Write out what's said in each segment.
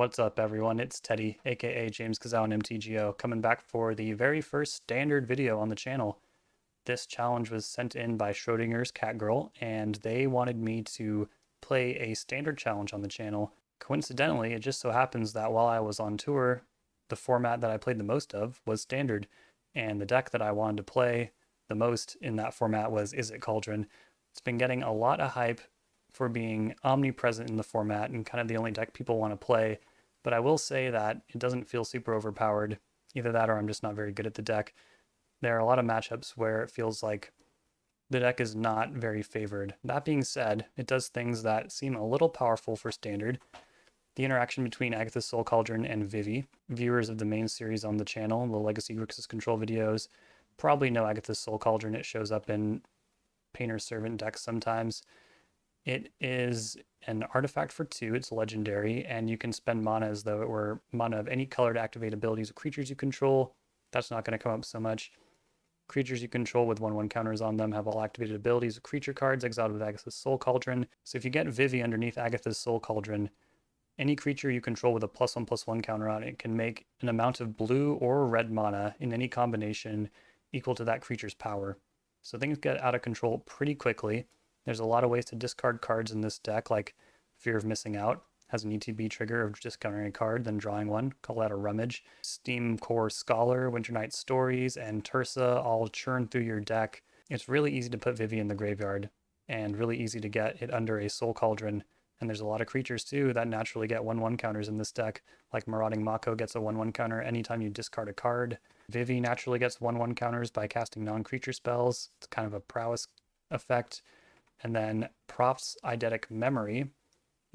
What's up, everyone? It's Teddy, aka JamesKisau and MTGO, coming back for the very first standard video on the channel. This challenge was sent in by Schrodinger's Catgirl, and they wanted me to play a standard challenge on the channel. Coincidentally, it just so happens that while I was on tour, the format that I played the most of was standard, and the deck that I wanted to play the most in that format was Izzet Cauldron. It's been getting a lot of hype for being omnipresent in the format and kind of the only deck people want to play. But I will say that it doesn't feel super overpowered. Either that or I'm just not very good at the deck. There are a lot of matchups where it feels like the deck is not very favored. That being said, it does things that seem a little powerful for standard. The interaction between Agatha's Soul Cauldron and Vivi. Viewers of the main series on the channel, the Legacy Grixis control videos, probably know Agatha's Soul Cauldron. It shows up in Painter's Servant decks sometimes. It is an artifact for 2, it's legendary, and you can spend mana as though it were mana of any color to activate abilities of creatures you control. That's not going to come up so much. Creatures you control with 1/1 counters on them have all activated abilities of creature cards exiled with Agatha's Soul Cauldron. So if you get Vivi underneath Agatha's Soul Cauldron, any creature you control with a +1/+1 counter on it can make an amount of blue or red mana in any combination equal to that creature's power. So things get out of control pretty quickly. There's a lot of ways to discard cards in this deck, like Fear of Missing Out has an ETB trigger of discarding a card, then drawing one. Call that a rummage. Steam Core Scholar, Winter Night Stories, and Tersa all churn through your deck. It's really easy to put Vivi in the graveyard, and really easy to get it under a Soul Cauldron. And there's a lot of creatures too that naturally get 1/1 counters in this deck, like Marauding Mako gets a 1/1 counter anytime you discard a card. Vivi naturally gets 1/1 counters by casting non-creature spells. It's kind of a prowess effect. And then Proph's Eidetic Memory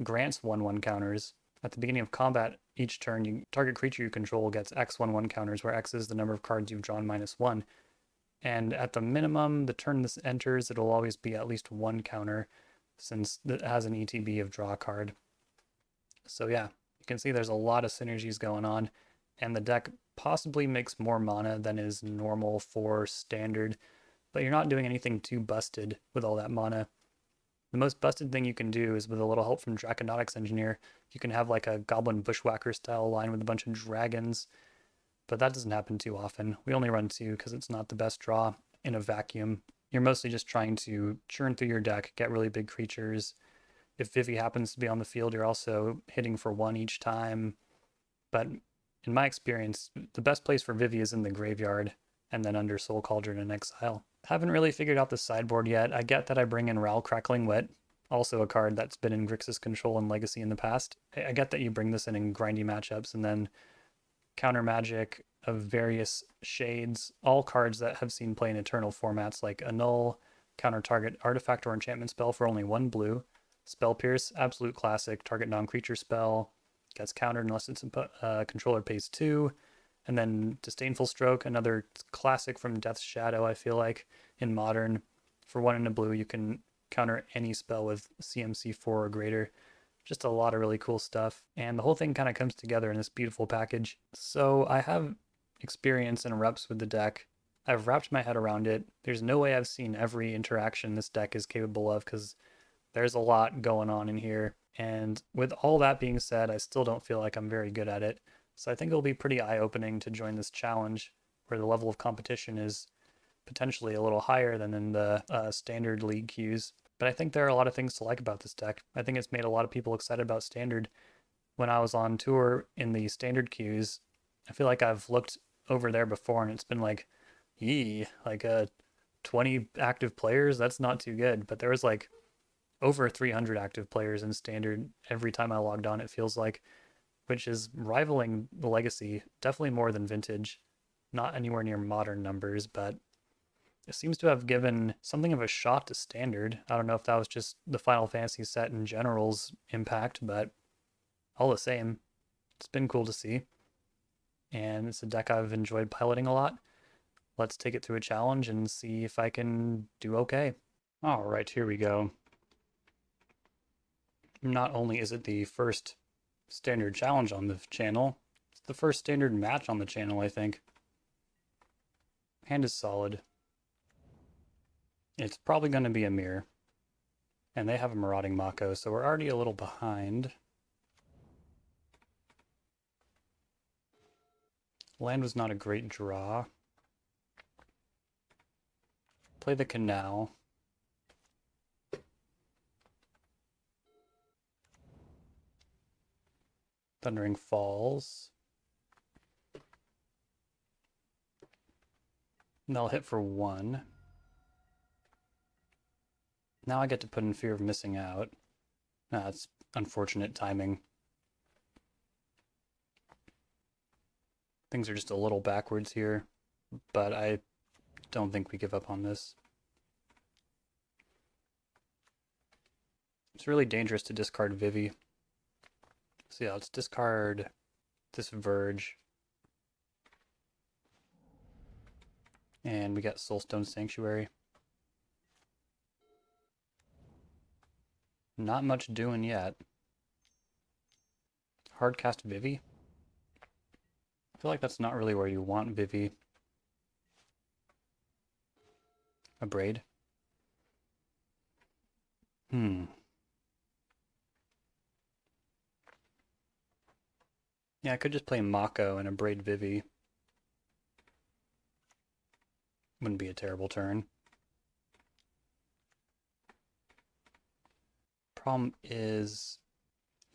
grants 1/1 counters. At the beginning of combat, each turn, target creature you control gets X 1/1 counters, where X is the number of cards you've drawn -1. And at the minimum, the turn this enters, it'll always be at least 1 counter, since it has an ETB of draw a card. So yeah, you can see there's a lot of synergies going on, and the deck possibly makes more mana than is normal for standard, but you're not doing anything too busted with all that mana. The most busted thing you can do is with a little help from Draconautics Engineer. You can have like a Goblin Bushwhacker style line with a bunch of dragons, but that doesn't happen too often. We only run 2 because it's not the best draw in a vacuum. You're mostly just trying to churn through your deck, get really big creatures. If Vivi happens to be on the field, you're also hitting for 1 each time. But in my experience, the best place for Vivi is in the graveyard, and then under Soul Cauldron and Exile. Haven't really figured out the sideboard yet. I get that I bring in Ral Crackling Wit, also a card that's been in Grixis control and Legacy in the past. I get that you bring this in grindy matchups, and then Counter Magic of various shades, all cards that have seen play in Eternal formats like Annul, counter target artifact or enchantment spell for only 1 blue, Spell Pierce, absolute classic, target non-creature spell, gets countered unless its controller pays 2. And then Disdainful Stroke, another classic from Death's Shadow, I feel like, in Modern. For 1 and a blue, you can counter any spell with CMC 4 or greater. Just a lot of really cool stuff. And the whole thing kind of comes together in this beautiful package. So I have experience and reps with the deck. I've wrapped my head around it. There's no way I've seen every interaction this deck is capable of, because there's a lot going on in here. And with all that being said, I still don't feel like I'm very good at it. So I think it'll be pretty eye-opening to join this challenge, where the level of competition is potentially a little higher than in the standard league queues. But I think there are a lot of things to like about this deck. I think it's made a lot of people excited about standard. When I was on tour in the standard queues, I feel like I've looked over there before and it's been like, like 20 active players, that's not too good. But there was like over 300 active players in standard every time I logged on, it feels like, which is rivaling the Legacy, definitely more than Vintage. Not anywhere near Modern numbers, but it seems to have given something of a shot to Standard. I don't know if that was just the Final Fantasy set in general's impact, but all the same, it's been cool to see. And it's a deck I've enjoyed piloting a lot. Let's take it through a challenge and see if I can do okay. All right, here we go. Not only is it the first standard challenge on the channel, it's the first standard match on the channel, I think. Hand is solid. It's probably going to be a mirror. And they have a Marauding Mako, so we're already a little behind. Land was not a great draw. Play the canal. Thundering Falls. And they'll hit for 1. Now I get to put in Fear of Missing Out. That's unfortunate timing. Things are just a little backwards here, but I don't think we give up on this. It's really dangerous to discard Vivi. So yeah, let's discard this Verge. And we got Soulstone Sanctuary. Not much doing yet. Hardcast Vivi. I feel like that's not really where you want Vivi. A Braid. Yeah, I could just play Mako and a Braid Vivi. Wouldn't be a terrible turn. Problem is,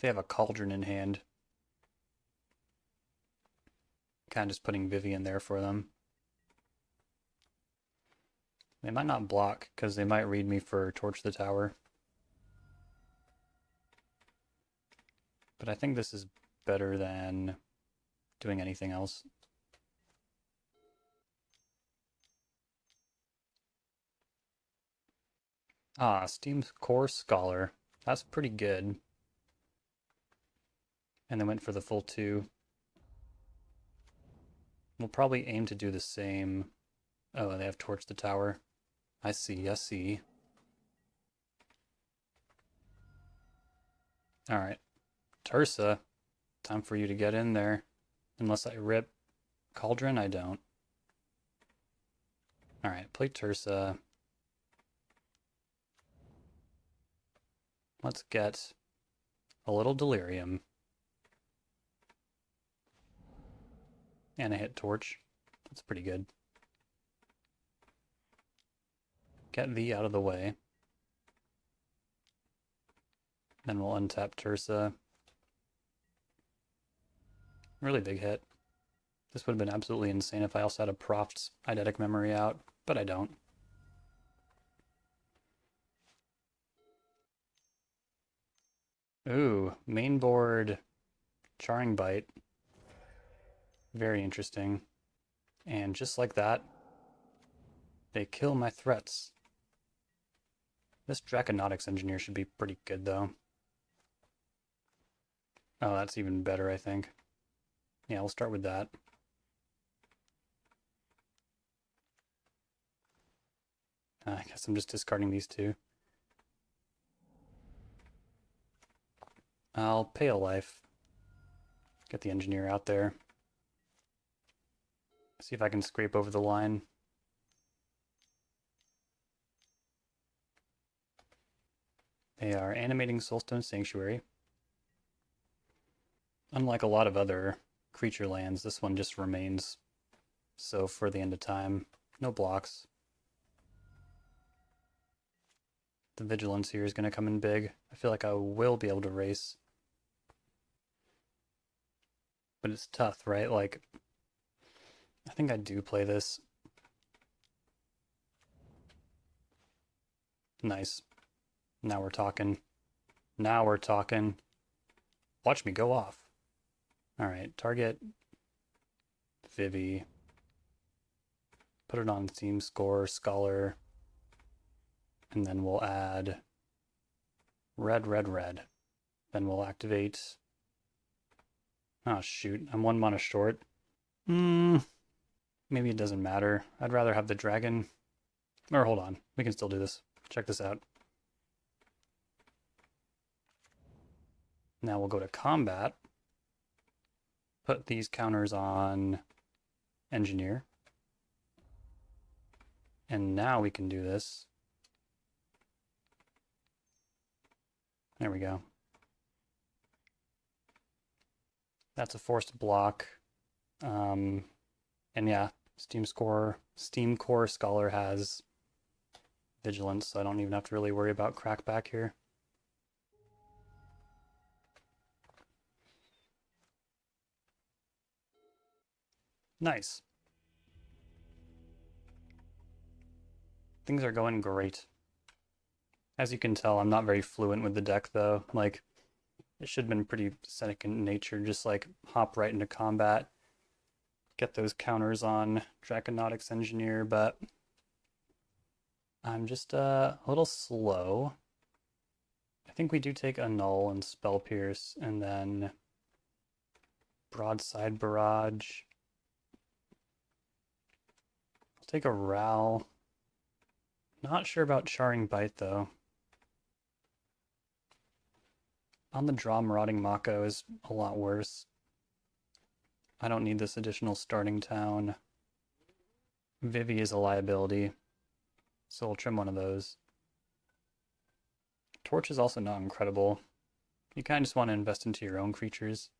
they have a Cauldron in hand. Kind of just putting Vivi in there for them. They might not block, because they might read me for Torch the Tower. But I think this is better than doing anything else. Ah, Steam's Core Scholar. That's pretty good. And they went for the full 2. We'll probably aim to do the same. Oh, they have Torch the Tower. I see, I see. Alright. Tursa. Time for you to get in there. Unless I rip Cauldron, I don't. Alright, play Tursa. Let's get a little Delirium. And a hit Torch. That's pretty good. Get thee out of the way. Then we'll untap Tursa. Really big hit. This would have been absolutely insane if I also had a Proft's Eidetic Memory out, but I don't. Ooh, mainboard Charring Bite. Very interesting. And just like that, they kill my threats. This Draconautics Engineer should be pretty good, though. Oh, that's even better, I think. Yeah, we'll start with that. I guess I'm just discarding these 2. I'll pay a life. Get the Engineer out there. See if I can scrape over the line. They are animating Soulstone Sanctuary. Unlike a lot of other creature lands, this one just remains. So for the end of time, no blocks. The Vigilance here is going to come in big. I feel like I will be able to race. But it's tough, right? Like, I think I do play this. Nice. Now we're talking. Now we're talking. Watch me go off. Alright, target Vivi. Put it on Team Score, Scholar. And then we'll add red, red, red. Then we'll activate. Oh shoot, I'm 1 mana short. Maybe it doesn't matter. I'd rather have the dragon. Or hold on, we can still do this. Check this out. Now we'll go to combat. Put these counters on Engineer. And now we can do this. There we go. That's a forced block. And yeah, Steam Core Scholar has Vigilance, so I don't even have to really worry about crackback here. Nice. Things are going great. As you can tell, I'm not very fluent with the deck, though. Like, it should have been pretty second nature, just like hop right into combat, get those counters on Draconautics Engineer, but I'm just a little slow. I think we do take Annul and Spell Pierce, and then Broadside Barrage. I'll take a Ral. Not sure about Charring Bite, though. On the draw, Marauding Mako is a lot worse. I don't need this additional starting town. Vivi is a liability, so we'll trim one of those. Torch is also not incredible. You kind of just want to invest into your own creatures.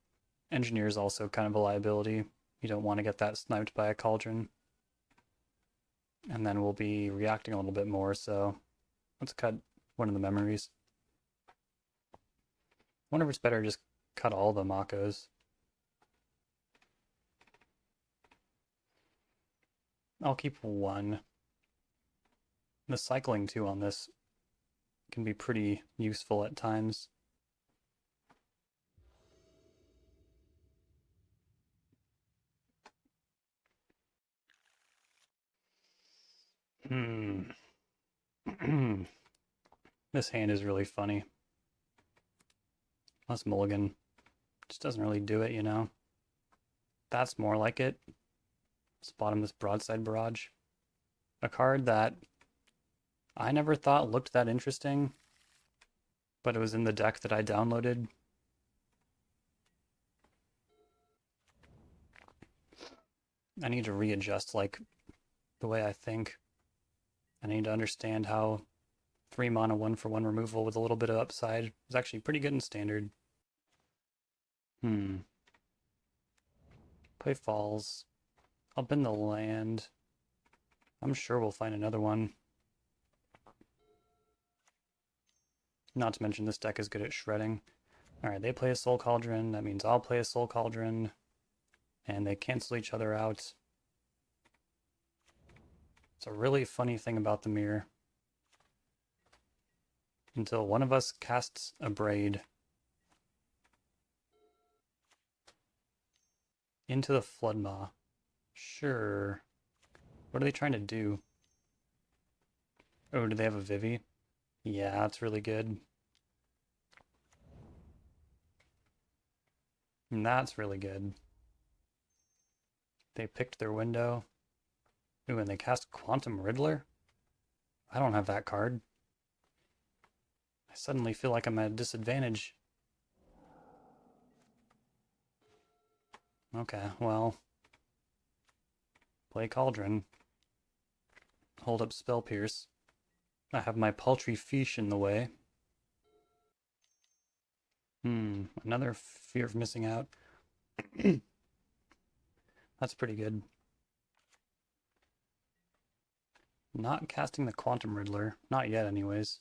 Engineer is also kind of a liability. You don't want to get that sniped by a Cauldron. And then we'll be reacting a little bit more, so let's cut one of the memories. I wonder if it's better to just cut all the Makos. I'll keep one. The cycling too on this can be pretty useful at times. This hand is really funny. Plus mulligan just doesn't really do it, you know? That's more like it. Let's bottom this Broadside Barrage. A card that I never thought looked that interesting, but it was in the deck that I downloaded. I need to readjust, like, the way I think. I need to understand how 3 mana 1/1 removal with a little bit of upside is actually pretty good in Standard. Play Falls. I'll bend the land. I'm sure we'll find another one. Not to mention this deck is good at shredding. Alright, they play a Soul Cauldron. That means I'll play a Soul Cauldron. And they cancel each other out. It's a really funny thing about the mirror. Until one of us casts a Braid into the Floodmaw. Sure. What are they trying to do? Oh, do they have a Vivi? Yeah, that's really good. And that's really good. They picked their window. Ooh, and they cast Quantum Riddler? I don't have that card. I suddenly feel like I'm at a disadvantage. Okay, well. Play Cauldron. Hold up Spell Pierce. I have my paltry fiche in the way. Another fear of missing out. That's pretty good. Not casting the Quantum Riddler. Not yet, anyways.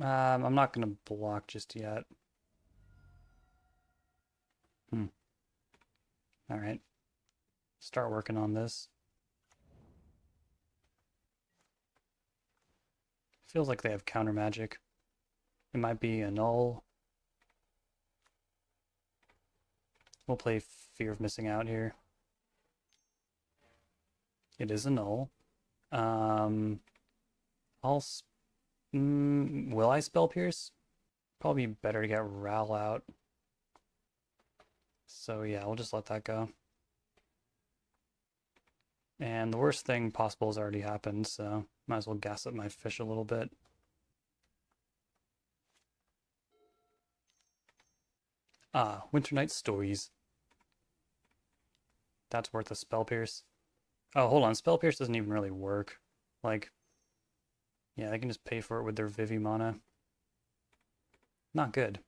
I'm not going to block just yet. Alright. Start working on this. Feels like they have counter magic. It might be a null. We'll play Fear of Missing Out here. It is a null. Will I Spell Pierce? Probably better to get Ral out. So yeah, we'll just let that go. And the worst thing possible has already happened, so might as well gas up my fish a little bit. Ah, Winter Night Stories. That's worth a Spell Pierce. Oh, hold on. Spell Pierce doesn't even really work. Like, yeah, they can just pay for it with their Vivi mana. Not good.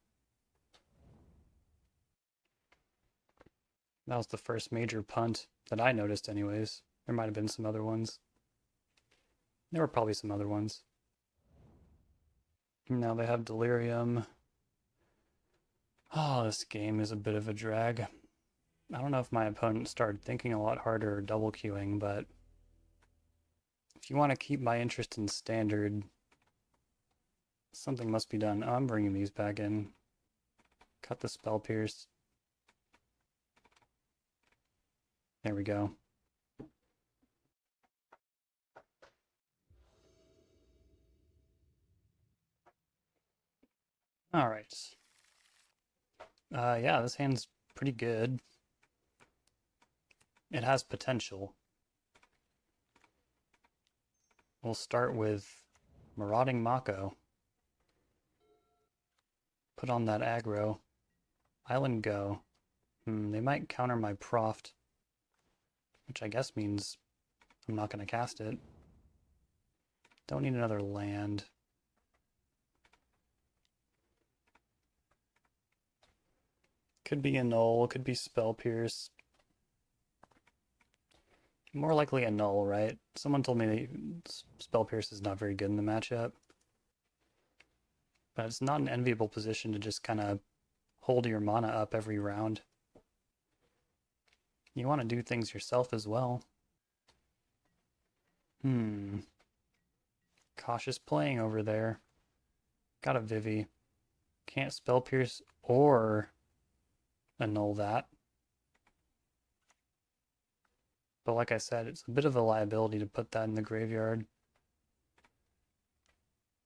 That was the first major punt that I noticed anyways. There might have been some other ones. There were probably some other ones. Now they have Delirium. Oh, this game is a bit of a drag. I don't know if my opponent started thinking a lot harder or double queuing, but if you want to keep my interest in standard, something must be done. Oh, I'm bringing these back in. Cut the Spell Pierce. There we go. All right. Yeah, this hand's pretty good. It has potential. We'll start with Marauding Mako. Put on that aggro. Island Go. They might counter my Proft, which I guess means I'm not going to cast it. Don't need another land. Could be Annul, could be Spell Pierce. More likely Annul, right? Someone told me Spell Pierce is not very good in the matchup. But it's not an enviable position to just kind of hold your mana up every round. You want to do things yourself as well. Cautious playing over there. Got a Vivi. Can't Spell Pierce or Annul that. But like I said, it's a bit of a liability to put that in the graveyard.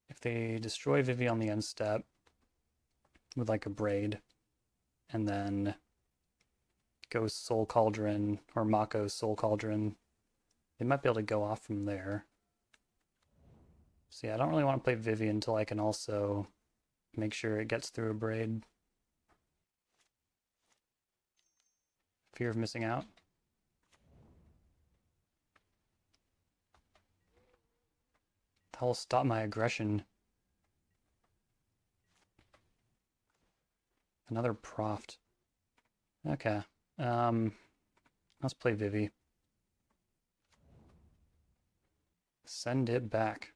If they destroy Vivi on the end step with like a Braid, and then go Soul Cauldron or Mako Soul Cauldron, they might be able to go off from there. So yeah, I don't really want to play Vivi until I can also make sure it gets through a Braid. Fear of missing out. That will stop my aggression. Another Proft. Okay. Let's play Vivi. Send it back.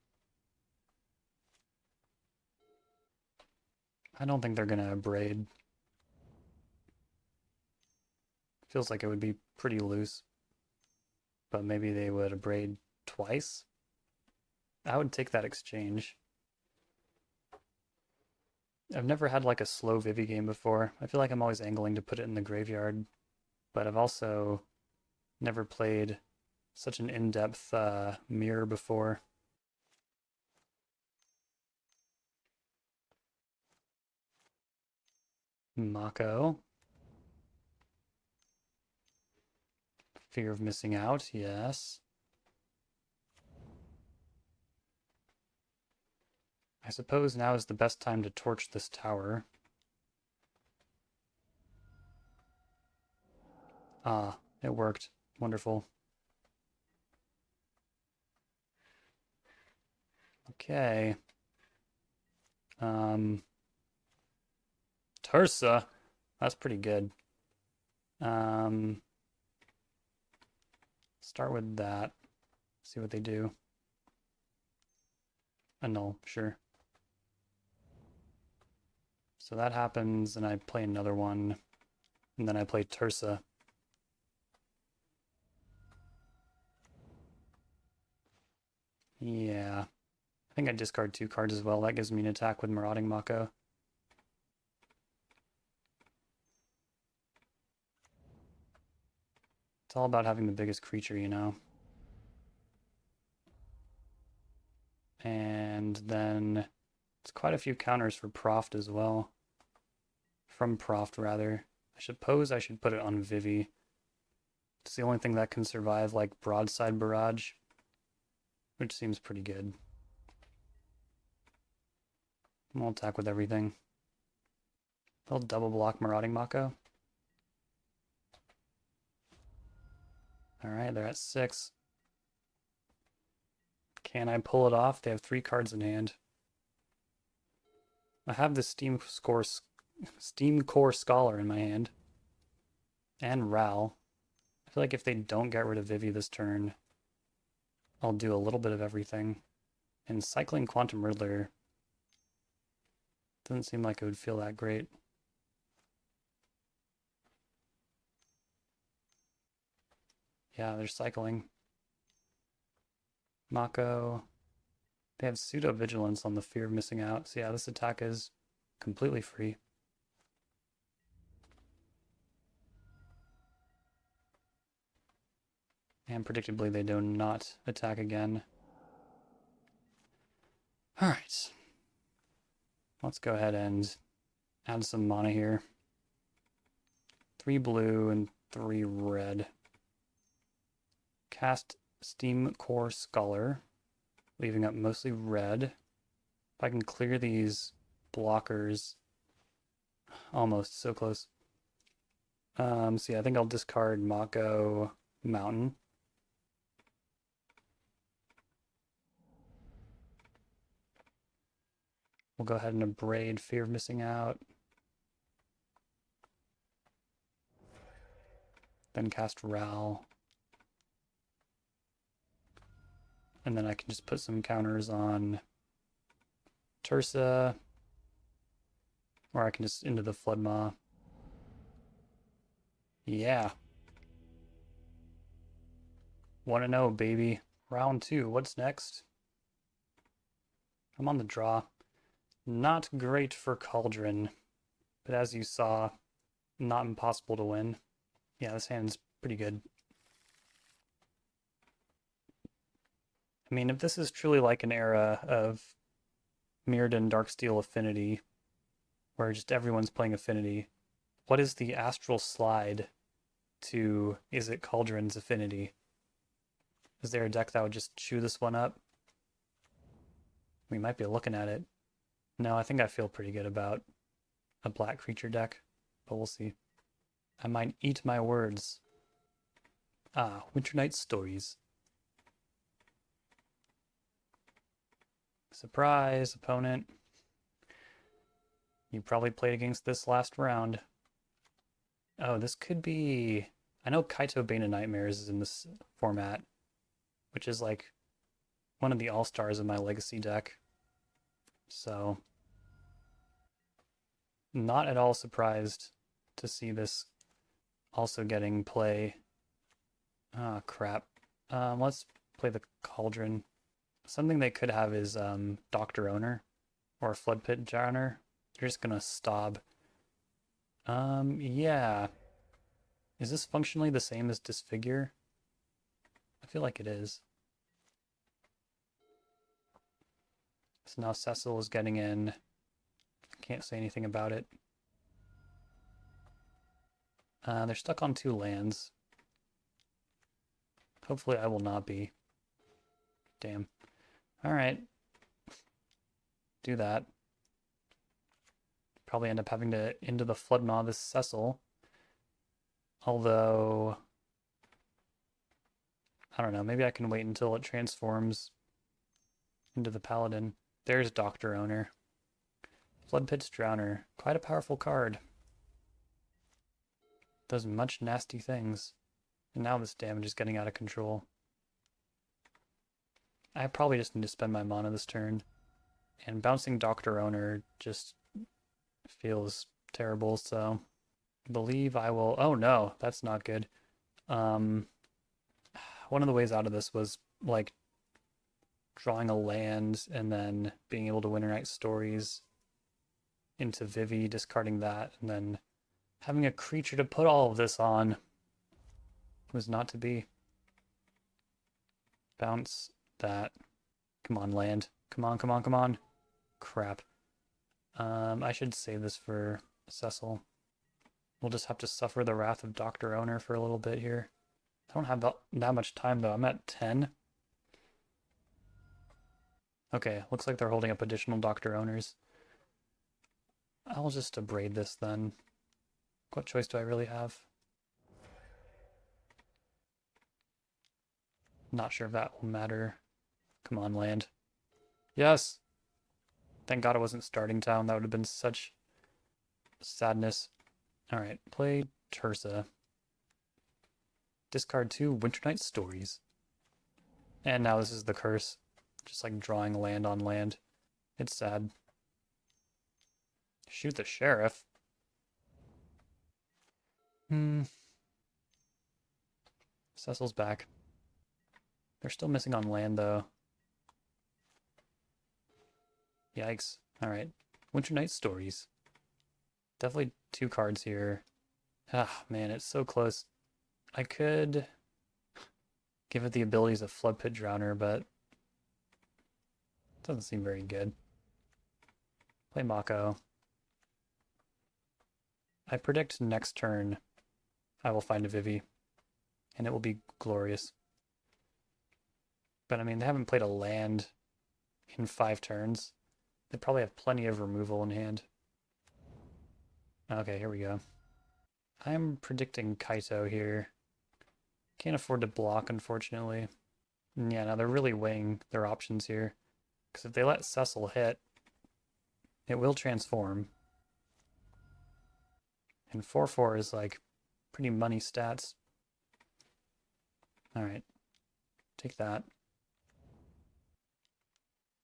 I don't think they're gonna Braid. Feels like it would be pretty loose. But maybe they would Braid twice? I would take that exchange. I've never had like a slow Vivi game before. I feel like I'm always angling to put it in the graveyard. But I've also never played such an in-depth mirror before. Mako. Fear of missing out, yes. I suppose now is the best time to torch this tower. Ah, it worked. Wonderful. Okay. Tursa. That's pretty good. Start with that. See what they do. Annul, sure. So that happens, and I play another one, and then I play Tursa. Yeah. I think I discard 2 cards as well. That gives me an attack with Marauding Mako. It's all about having the biggest creature, you know. And then it's quite a few counters for Proft as well. From Proft, rather. I suppose I should put it on Vivi. It's the only thing that can survive, like, Broadside Barrage, which seems pretty good. We'll attack with everything. They'll double block Marauding Mako. Alright, they're at 6. Can I pull it off? They have 3 cards in hand. I have the Steam Core Scholar in my hand. And Ral. I feel like if they don't get rid of Vivi this turn, I'll do a little bit of everything. And cycling Quantum Riddler doesn't seem like it would feel that great. Yeah, they're cycling. Mako. They have pseudo vigilance on the fear of missing out. So yeah, this attack is completely free. And predictably, they do not attack again. All right. Let's go ahead and add some mana here. 3 blue and 3 red. Cast Steam Core Scholar, leaving up mostly red. If I can clear these blockers, almost, so close. So yeah, I think I'll discard Mako Mountain. We'll go ahead and abrade Fear of Missing Out. Then cast Ral. And then I can just put some counters on Tursa. Or I can just into the Floodmaw. Yeah. 1-0, baby. Round 2. What's next? I'm on the draw. Not great for Cauldron. But as you saw, not impossible to win. Yeah, this hand's pretty good. I mean, if this is truly like an era of Mirrodin Darksteel Affinity, where just everyone's playing Affinity, what is the astral slide to Izzet Cauldron's Affinity? Is there a deck that would just chew this one up? We might be looking at it. No, I think I feel pretty good about a black creature deck, but we'll see. I might eat my words. Ah, Winter Night Stories. Surprise, opponent. You probably played against this last round. Oh, this could be... I know Kaito Bane of Nightmares is in this format, which is like one of the all-stars of my Legacy deck. So, not at all surprised to see this also getting play. Ah, crap. Let's play the Cauldron. Something they could have is Dr. Owner or Flood Pit Jarner. They're just gonna stab. Yeah. Is this functionally the same as Disfigure? I feel like it is. So now Cecil is getting in. Can't say anything about it. They're stuck on 2 lands. Hopefully I will not be. Damn. Alright. Do that. Probably end up having to into the Floodmaw this Cecil. Although, I don't know, maybe I can wait until it transforms into the Paladin. There's Dr. Owner. Flood Pit's Drowner. Quite a powerful card. Does much nasty things. And now this damage is getting out of control. I probably just need to spend my mana this turn. And bouncing Dr. Owner just feels terrible, so I believe I will... Oh no, that's not good. One of the ways out of this was like drawing a land and then being able to Winter Night Stories into Vivi, discarding that, and then having a creature to put all of this on was not to be. Bounce that. Come on, land. Come on, come on, come on. Crap. I should save this for Cecil. We'll just have to suffer the wrath of Dr. Owner for a little bit here. I don't have that much time, though. I'm at 10. Okay, looks like they're holding up additional Dr. Owners. I'll just abrade this then. What choice do I really have? Not sure if that will matter. Come on, land. Yes! Thank God it wasn't starting town. That would have been such sadness. Alright, play Tursa. Discard 2 Winternight Stories. And now this is the curse. Just like drawing land on land. It's sad. Shoot the sheriff. Cecil's back. They're still missing on land though. Yikes. Alright. Winternight Stories. Definitely 2 cards here. Ah, man, it's so close. I could give it the abilities of Flood Pit Drowner, but it doesn't seem very good. Play Mako. I predict next turn I will find a Vivi, and it will be glorious. But I mean, they haven't played a land in 5 turns. They probably have plenty of removal in hand. Okay, here we go. I'm predicting Kaito here. Can't afford to block, unfortunately. Yeah, now they're really weighing their options here. Because if they let Cecil hit, it will transform. And 4/4 is like pretty money stats. Alright. Take that.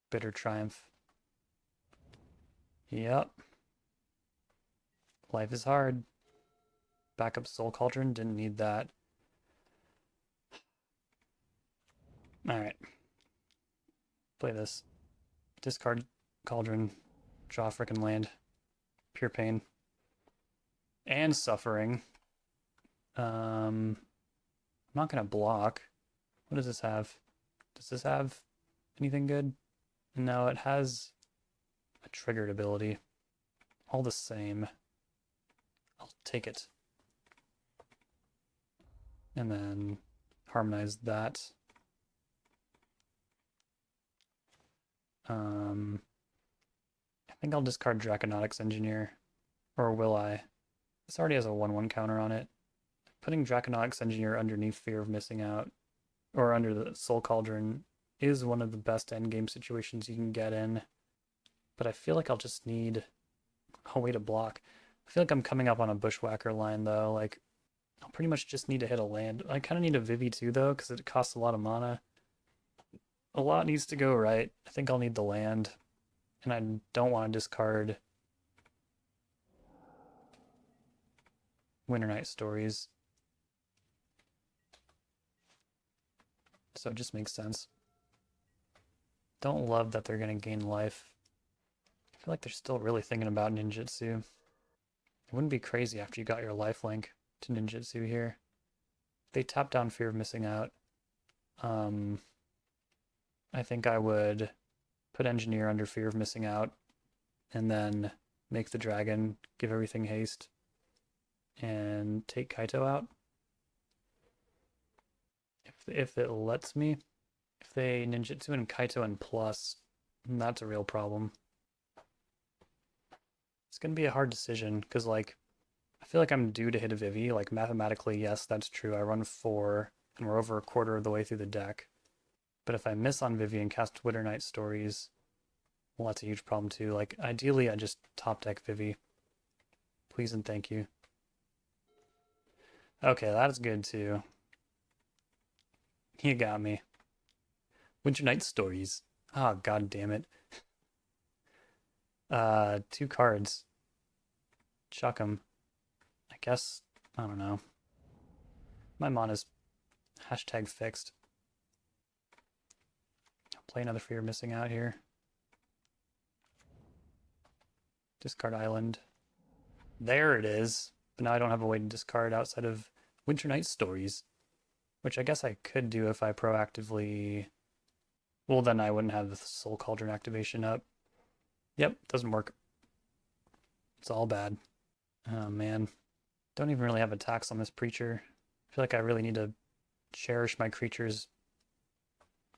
Bitter Triumph. Yep. Life is hard. Backup Soul Cauldron, didn't need that. Alright. Play this. Discard Cauldron. Draw frickin' land. Pure pain. And suffering. I'm not gonna block. What does this have? Does this have anything good? No, it has a triggered ability. All the same. I'll take it. And then harmonize that. I think I'll discard Draconautics Engineer. Or will I? This already has a 1/1 counter on it. Putting Draconautics Engineer underneath Fear of Missing Out, or under the Soul Cauldron, is one of the best endgame situations you can get in. But I feel like I'll just need a way to block. I feel like I'm coming up on a Bushwhacker line, though. Like, I'll pretty much just need to hit a land. I kind of need a Vivi, too, though, because it costs a lot of mana. A lot needs to go right. I think I'll need the land. And I don't want to discard Winternight Stories. So it just makes sense. Don't love that they're going to gain life. I feel like they're still really thinking about ninjutsu. It wouldn't be crazy after you got your lifelink to ninjutsu here. They tap down Fear of Missing Out. I think I would put Engineer under Fear of Missing Out and then make the dragon, give everything haste, and take Kaito out. If it lets me. If they ninjutsu and Kaito and plus, that's a real problem. It's going to be a hard decision, because, like, I feel like I'm due to hit a Vivi. Like, mathematically, yes, that's true. I run 4, and we're over a quarter of the way through the deck. But if I miss on Vivi and cast Winternight Stories, well, that's a huge problem, too. Like, ideally, I just top deck Vivi. Please and thank you. Okay, that is good, too. You got me. Winternight Stories. Ah, oh, god damn it. 2 cards. Chuck them. I guess, I don't know. My mana's hashtag fixed. I'll play another Fear Missing Out here. Discard Island. There it is. But now I don't have a way to discard outside of Winternight Stories. Which I guess I could do if I proactively... Well, then I wouldn't have the Soul Cauldron activation up. Yep, doesn't work. It's all bad. Oh, man. Don't even really have attacks on this Preacher. I feel like I really need to cherish my creatures.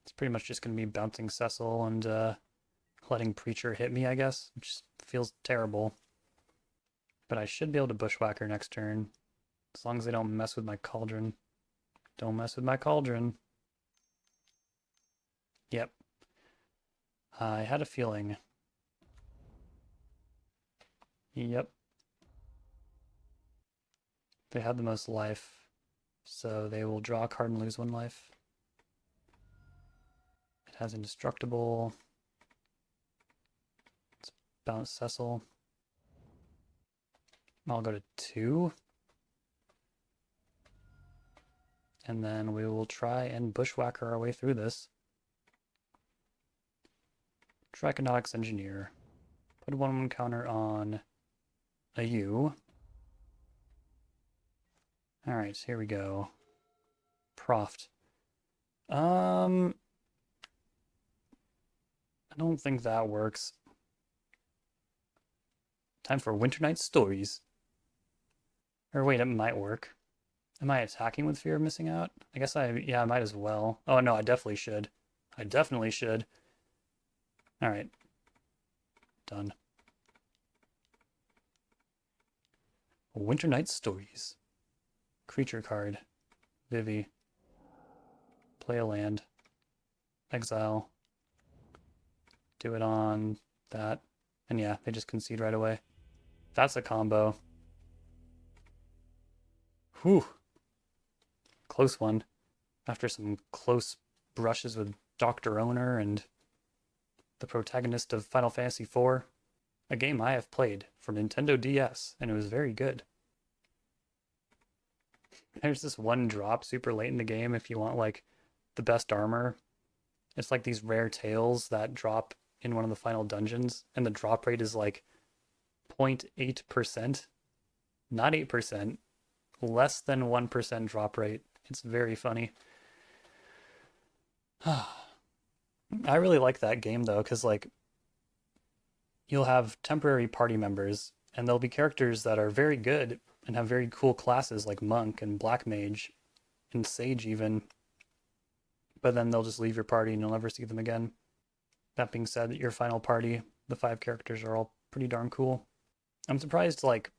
It's pretty much just going to be bouncing Cecil and letting Preacher hit me, I guess, which feels terrible. But I should be able to Bushwhacker next turn, as long as they don't mess with my Cauldron. Don't mess with my Cauldron. Yep. I had a feeling. Yep. They had the most life. So they will draw a card and lose 1 life. It has indestructible. Let's bounce Cecil. I'll go to 2. And then we will try and bushwhacker our way through this. Trichinotics Engineer. Put a 1/1 counter on a U. Alright, here we go. Proft. I don't think that works. Time for Winter Night Stories. Or wait, it might work. Am I attacking with fear of missing out? I guess I might as well. Oh no, I definitely should. I definitely should. Alright. Done. Winter Night Stories. Creature card. Vivi. Play a land. Exile. Do it on that. And yeah, they just concede right away. That's a combo. Whew. Close one. After some close brushes with Dr. Owner and the protagonist of Final Fantasy IV. A game I have played for Nintendo DS, and it was very good. There's this one drop super late in the game if you want like the best armor. It's like these rare tails that drop in one of the final dungeons, and the drop rate is like 0.8%. Not 8%. Less than 1% drop rate. It's very funny. I really like that game though, because like you'll have temporary party members, and there'll be characters that are very good and have very cool classes like Monk and Black Mage and Sage even. But then they'll just leave your party and you'll never see them again. That being said, your final party, the 5 characters are all pretty darn cool. I'm surprised like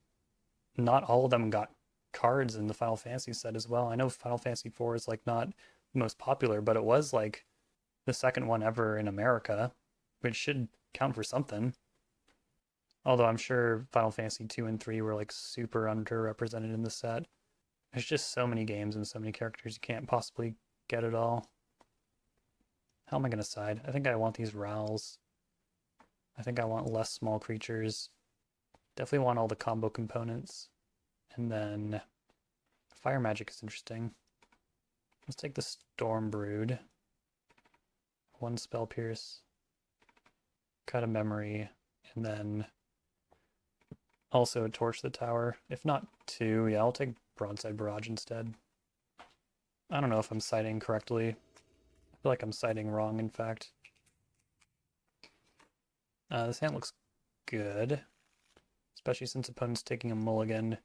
not all of them got cards in the Final Fantasy set as well. I know Final Fantasy IV is like not the most popular, but it was like the second one ever in America, which should count for something. Although I'm sure Final Fantasy 2 and 3 were like super underrepresented in the set. There's just so many games and so many characters, you can't possibly get it all. How am I going to side? I think I want these Rowls. I think I want less small creatures. Definitely want all the combo components. And then Fire Magic is interesting. Let's take the Storm Brood. 1 Spell Pierce. Cut a Memory. And then also Torch the Tower. If not 2, yeah, I'll take Broadside Barrage instead. I don't know if I'm citing correctly. I feel like I'm citing wrong, in fact. This hand looks good, especially since opponent's taking a mulligan.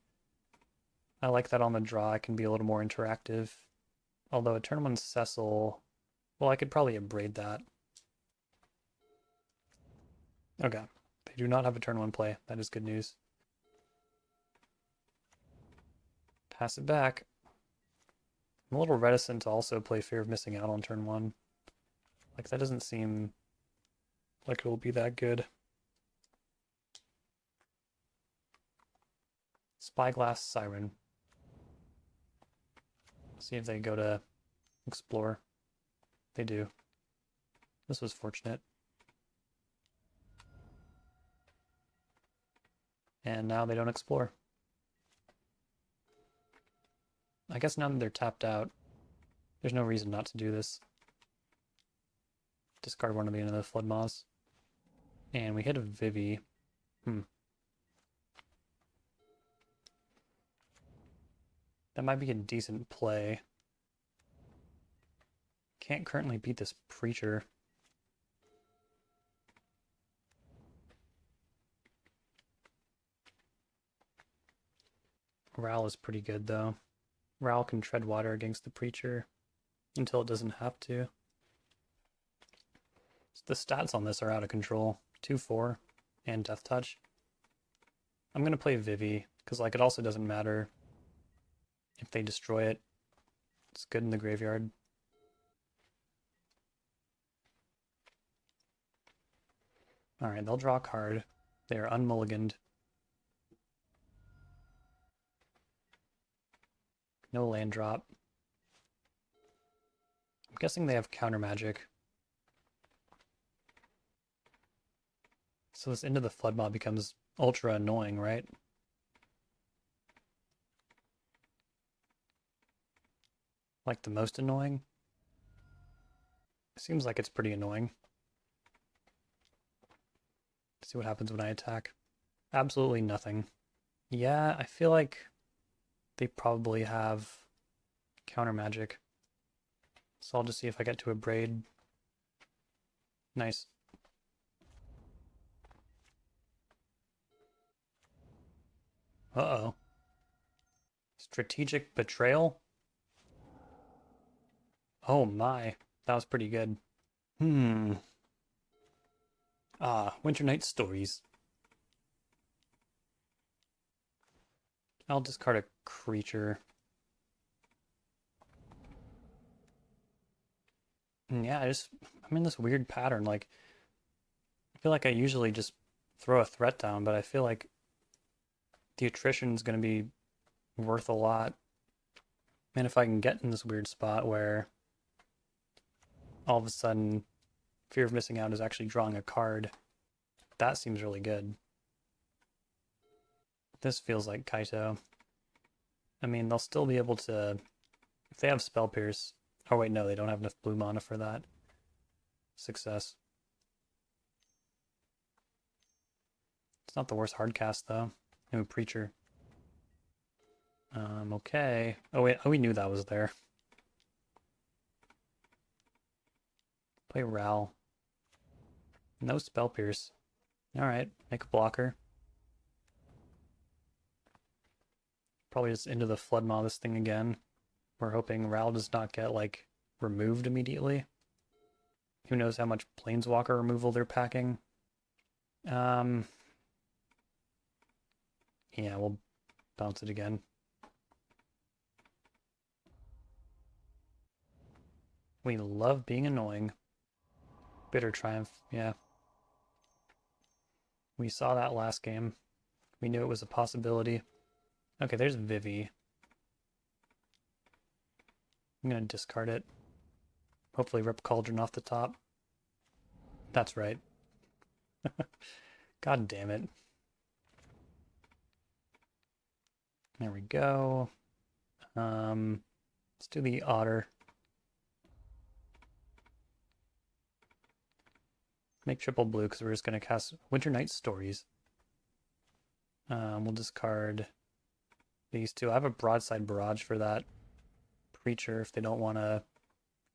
I like that on the draw I can be a little more interactive. Although a turn 1 Cecil, well, I could probably abrade that. Okay, they do not have a turn 1 play. That is good news. Pass it back. I'm a little reticent to also play Fear of Missing Out on turn 1. Like, that doesn't seem like it will be that good. Spyglass Siren. See if they go to explore. They do. This was fortunate. And now they don't explore. I guess now that they're tapped out, there's no reason not to do this. Discard one of the end of the Flood Maws. And we hit a Vivi. That might be a decent play. Can't currently beat this Preacher. Ral is pretty good though. Ral can tread water against the Preacher until it doesn't have to. The stats on this are out of control. 2-4 and Death Touch. I'm going to play Vivi because like it also doesn't matter if they destroy it. It's good in the graveyard. Alright, they'll draw a card. They are unmulliganed. No land drop. I'm guessing they have counter magic. So this Into the Flood mob becomes ultra annoying, right? Like the most annoying? Seems like it's pretty annoying. Let's see what happens when I attack. Absolutely nothing. Yeah, I feel like they probably have counter magic. So I'll just see if I get to a braid. Nice. Uh-oh. Strategic betrayal? Oh my, that was pretty good. Winter Night Stories. I'll discard a creature. And yeah, I'm in this weird pattern. Like, I feel like I usually just throw a threat down, but I feel like the attrition is going to be worth a lot. And if I can get in this weird spot where all of a sudden fear of missing out is actually drawing a card, that seems really good. This feels like Kaito. I mean, they'll still be able to, if they have Spell Pierce. Oh wait, no, they don't have enough blue mana for that. Success. It's not the worst hard cast though. New Preacher. Okay. Oh wait, we knew that was there. Play Ral. No Spell Pierce. Alright, make a blocker. Probably just Into the Flood Maw this thing again. We're hoping Ral does not get, like, removed immediately. Who knows how much Planeswalker removal they're packing. Yeah, we'll bounce it again. We love being annoying. Bitter Triumph, yeah. We saw that last game. We knew it was a possibility. Okay, there's Vivi. I'm gonna discard it. Hopefully rip Cauldron off the top. That's right. God damn it. There we go. Let's do the Otter. Make triple blue because we're just going to cast Winter Night Stories. We'll discard these two. I have a Broadside Barrage for that Preacher if they don't want to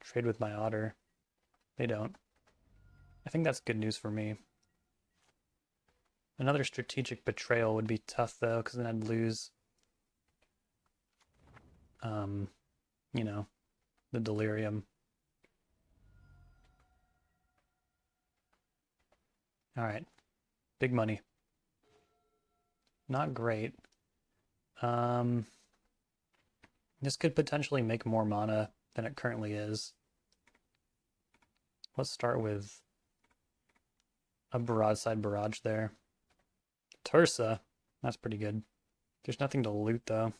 trade with my Otter. They don't. I think that's good news for me. Another Strategic Betrayal would be tough though, because then I'd lose, you know, the Delirium. All right, big money. Not great. This could potentially make more mana than it currently is. Let's start with a Broadside Barrage there. Tursa, that's pretty good. There's nothing to loot though.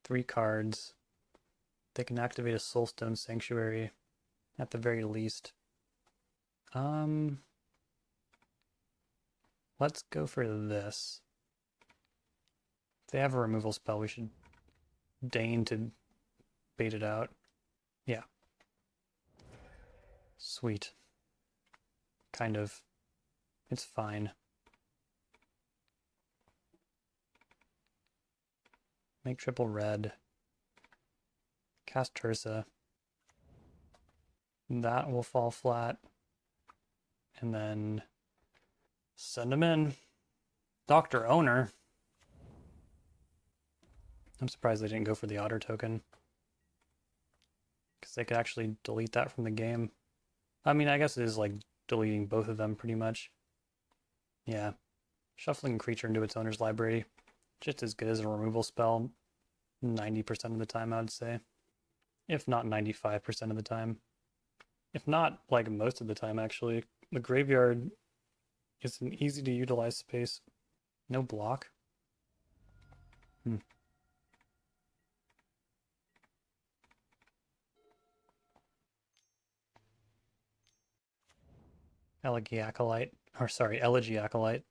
Three cards. They can activate a Soulstone Sanctuary at the very least. Let's go for this. If they have a removal spell, we should deign to bait it out. Yeah. Sweet. Kind of. It's fine. Make triple red. Cast Tursa. That will fall flat. And then send them in. Dr. Owner. I'm surprised they didn't go for the Otter token. Because they could actually delete that from the game. I mean, I guess it is like deleting both of them pretty much. Yeah. Shuffling a creature into its owner's library. Just as good as a removal spell 90% of the time, I would say. If not 95% of the time. If not, like, most of the time, actually. The graveyard It's an easy to utilize space. No block. Elegy Acolyte. Or sorry, Elegy Acolyte.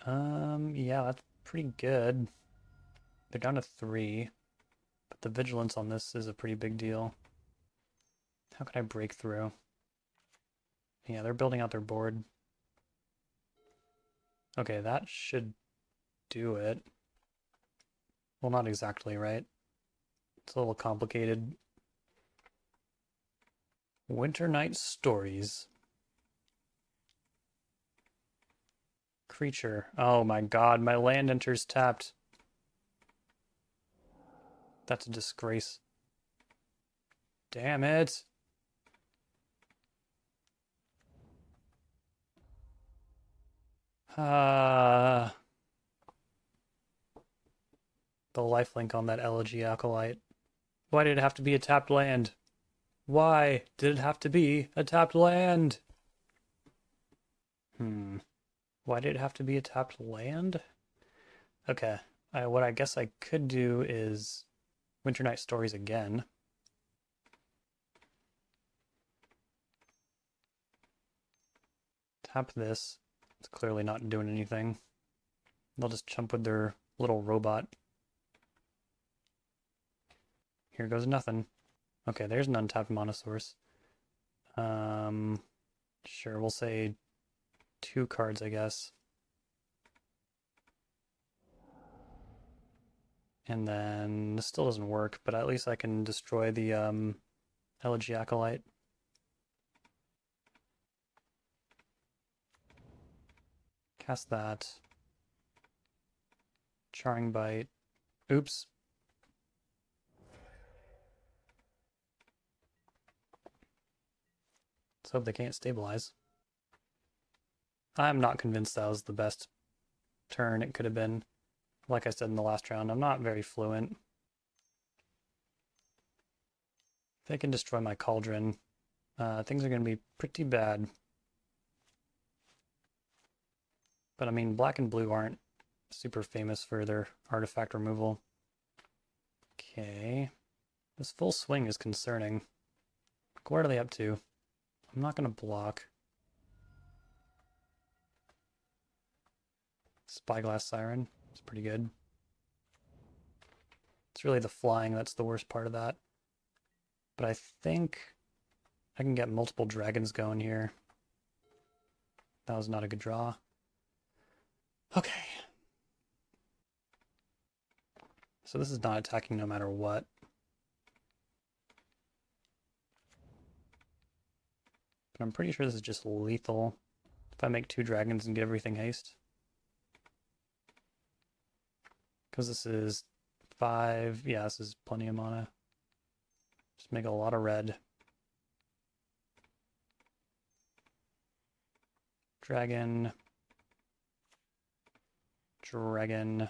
Yeah, that's pretty good. They're down to 3, but the vigilance on this is a pretty big deal. How can I break through? Yeah, they're building out their board. Okay, that should do it. Well, not exactly, right? It's a little complicated. Winter Night Stories. Creature. Oh my god, my land enters tapped. That's a disgrace. Damn it. The lifelink on that Elegy Acolyte. Why did it have to be a tapped land? Why did it have to be a tapped land? Why did it have to be a tapped land? Okay, what I guess I could do is Winter Night Stories again. Tap this. It's clearly not doing anything. They'll just jump with their little robot. Here goes nothing. Okay, there's an untapped Monosaurus. Sure, we'll say 2 cards, I guess. And then this still doesn't work, but at least I can destroy the Elegy Acolyte. Cast that. Charring Bite. Oops. Let's hope they can't stabilize. I'm not convinced that was the best turn it could have been. Like I said in the last round, I'm not very fluent. If they can destroy my Cauldron, things are going to be pretty bad. But I mean, black and blue aren't super famous for their artifact removal. Okay. This full swing is concerning. What are they up to? I'm not going to block. Spyglass Siren. It's pretty good. It's really the flying that's the worst part of that. But I think I can get multiple dragons going here. That was not a good draw. Okay. So this is not attacking no matter what. But I'm pretty sure this is just lethal. If I make 2 dragons and get everything haste. Because this is 5. Yeah, this is plenty of mana. Just make a lot of red. Dragon. Dragon.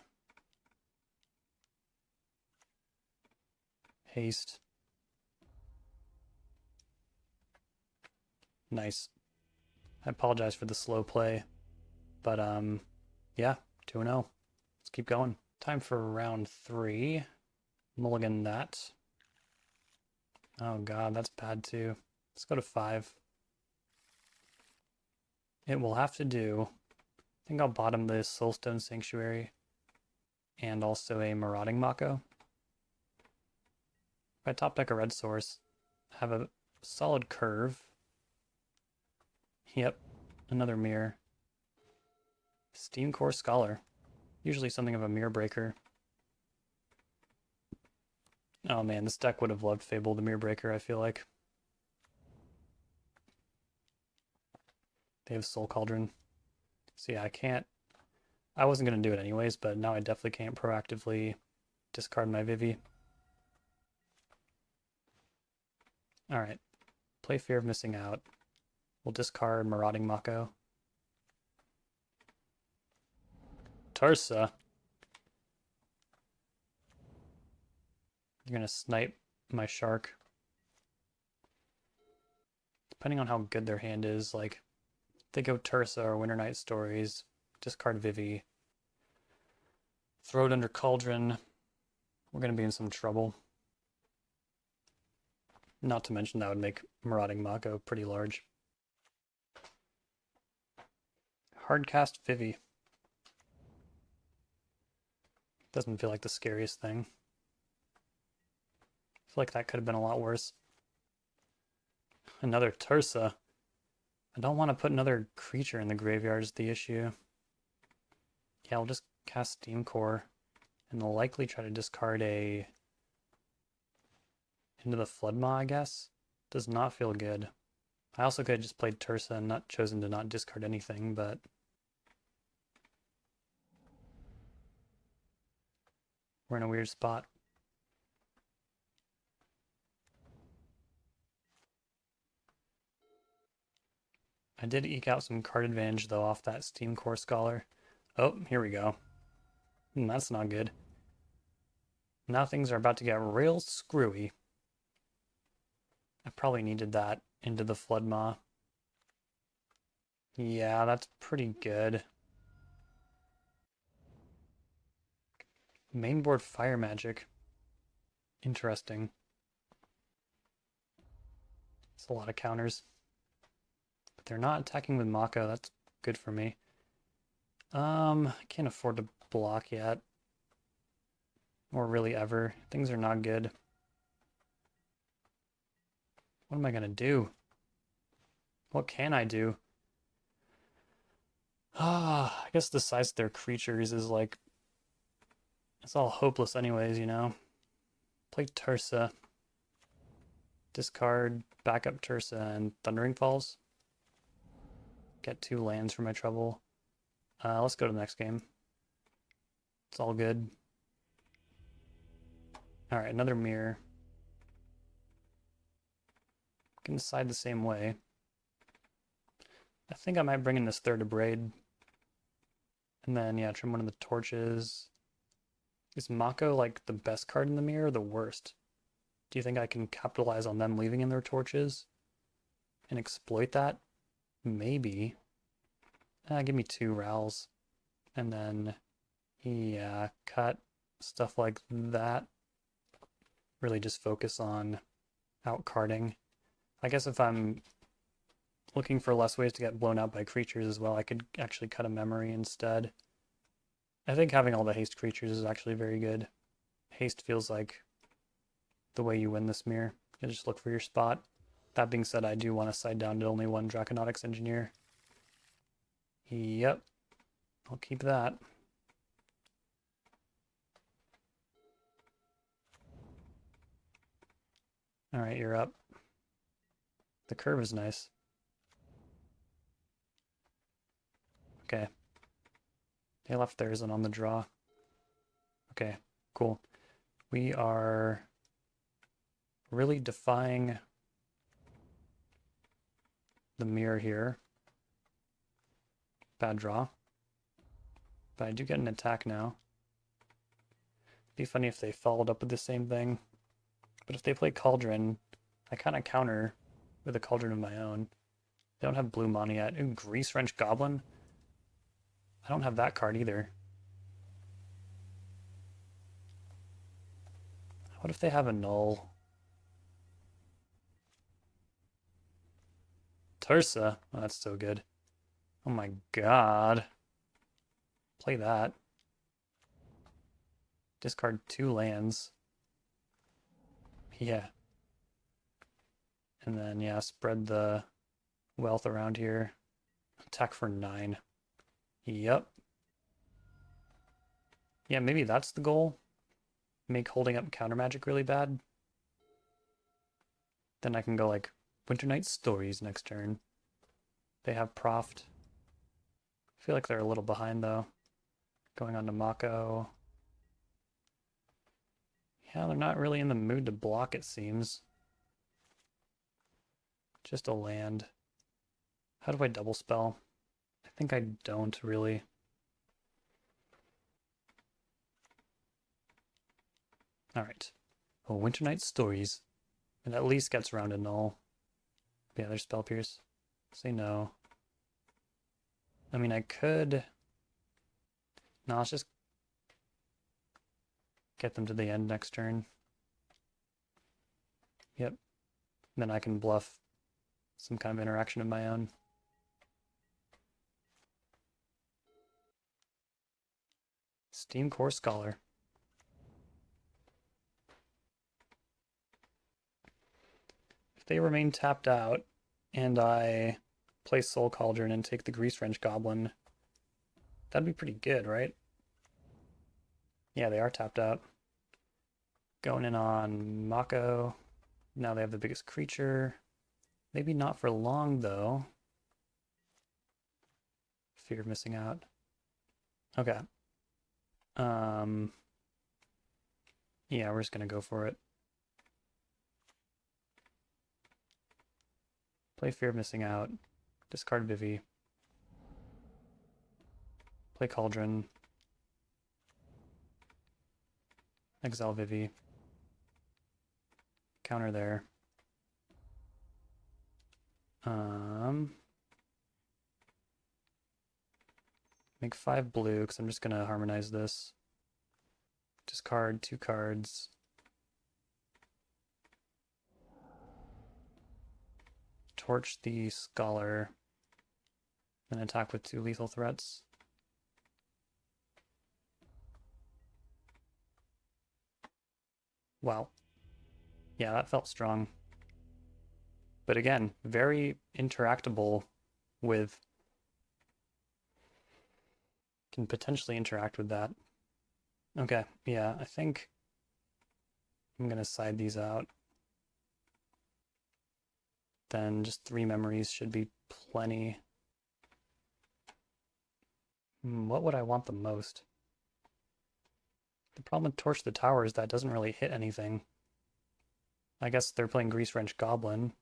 Haste. Nice. I apologize for the slow play. But, yeah, 2-0. Let's keep going. Time for round 3. Mulligan that. Oh god, that's bad too. Let's go to 5. It will have to do. I think I'll bottom the Soulstone Sanctuary and also a Marauding Mako. If I top deck a red source, have a solid curve. Yep, another mirror. Steam Core Scholar. Usually something of a mirror breaker. Oh man, this deck would have loved Fable the Mirror Breaker, I feel like. They have Soul Cauldron. So yeah, I wasn't going to do it anyways, but now I definitely can't proactively discard my Vivi. Alright, play Fear of Missing Out. We'll discard Marauding Mako. Tarsa. You're going to snipe my shark. Depending on how good their hand is, like, They go Tursa or Winter Night Stories. Discard Vivi. Throw it under Cauldron. We're going to be in some trouble. Not to mention that would make Marauding Mako pretty large. Hardcast Vivi. Doesn't feel like the scariest thing. I feel like that could have been a lot worse. Another Tursa. I don't want to put another creature in the graveyard is the issue. Yeah, I'll just cast Steam Core and they'll likely try to discard a into the Floodmaw, I guess. Does not feel good. I also could have just played Tursa and not chosen to not discard anything, but we're in a weird spot. I did eke out some card advantage though off that Steam Core Scholar. Oh, here we go. That's not good. Now things are about to get real screwy. I probably needed that into the Floodmaw. Yeah, that's pretty good. Mainboard Fire Magic. Interesting. It's a lot of counters. But they're not attacking with Mako. That's good for me. I can't afford to block yet. Or really ever. Things are not good. What am I gonna do? What can I do? I guess the size of their creatures is like... It's all hopeless anyways, you know? Play Tursa. Discard, backup Tursa, and Thundering Falls. Get 2 lands for my trouble. Let's go to the next game. It's all good. Alright, another mirror. Can decide the same way. I think I might bring in this third Abrade. And then, yeah, trim one of the torches. Is Mako like the best card in the mirror or the worst? Do you think I can capitalize on them leaving in their torches and exploit that? Maybe. Give me 2 Rowls. And then, yeah, cut stuff like that. Really just focus on outcarding. I guess if I'm looking for less ways to get blown out by creatures as well, I could actually cut a memory instead. I think having all the haste creatures is actually very good. Haste feels like the way you win this mirror. You just look for your spot. That being said, I do want to side down to only 1 Draconautics Engineer. Yep. I'll keep that. Alright, you're up. The curve is nice. Okay. They left theirs and on the draw. Okay, cool. We are really defying the mirror here. Bad draw. But I do get an attack now. Be funny if they followed up with the same thing. But if they play Cauldron, I kind of counter with a Cauldron of my own. They don't have blue mana yet. Ooh, Grease Wrench Goblin? I don't have that card either. What if they have a null? Tursa? Oh, that's so good. Oh my god. Play that. Discard 2 lands. Yeah. And then, yeah, spread the wealth around here. Attack for 9. Yep. Yeah, maybe that's the goal. Make holding up counter magic really bad. Then I can go like Winter Night Stories next turn. They have Proft. I feel like they're a little behind though. Going on to Mako. Yeah, they're not really in the mood to block, it seems. Just a land. How do I double spell? I think I don't really. Alright. Oh, Winter Night Stories. It at least gets around a null. Yeah, there's Spell Pierce. Say no. I mean, I could... No, let's just get them to the end next turn. Yep. Then I can bluff some kind of interaction of my own. Steam Core Scholar. If they remain tapped out, and I play Soul Cauldron and take the Grease Wrench Goblin, that'd be pretty good, right? Yeah, they are tapped out. Going in on Mako. Now they have the biggest creature. Maybe not for long, though. Fear of missing out. Okay. Yeah, we're just gonna go for it. Play Fear of Missing Out. Discard Vivi. Play Cauldron. Exile Vivi. Counter there. Make 5 blue, because I'm just gonna harmonize this. Discard 2 cards. Torch the Scholar. Then attack with 2 lethal threats. Wow. Yeah, that felt strong. But again, very interactable with... Can potentially interact with that. Okay, yeah, I think I'm gonna side these out. Then just 3 memories should be plenty. What would I want the most? The problem with Torch the Tower is that doesn't really hit anything. I guess they're playing Grease Wrench Goblin.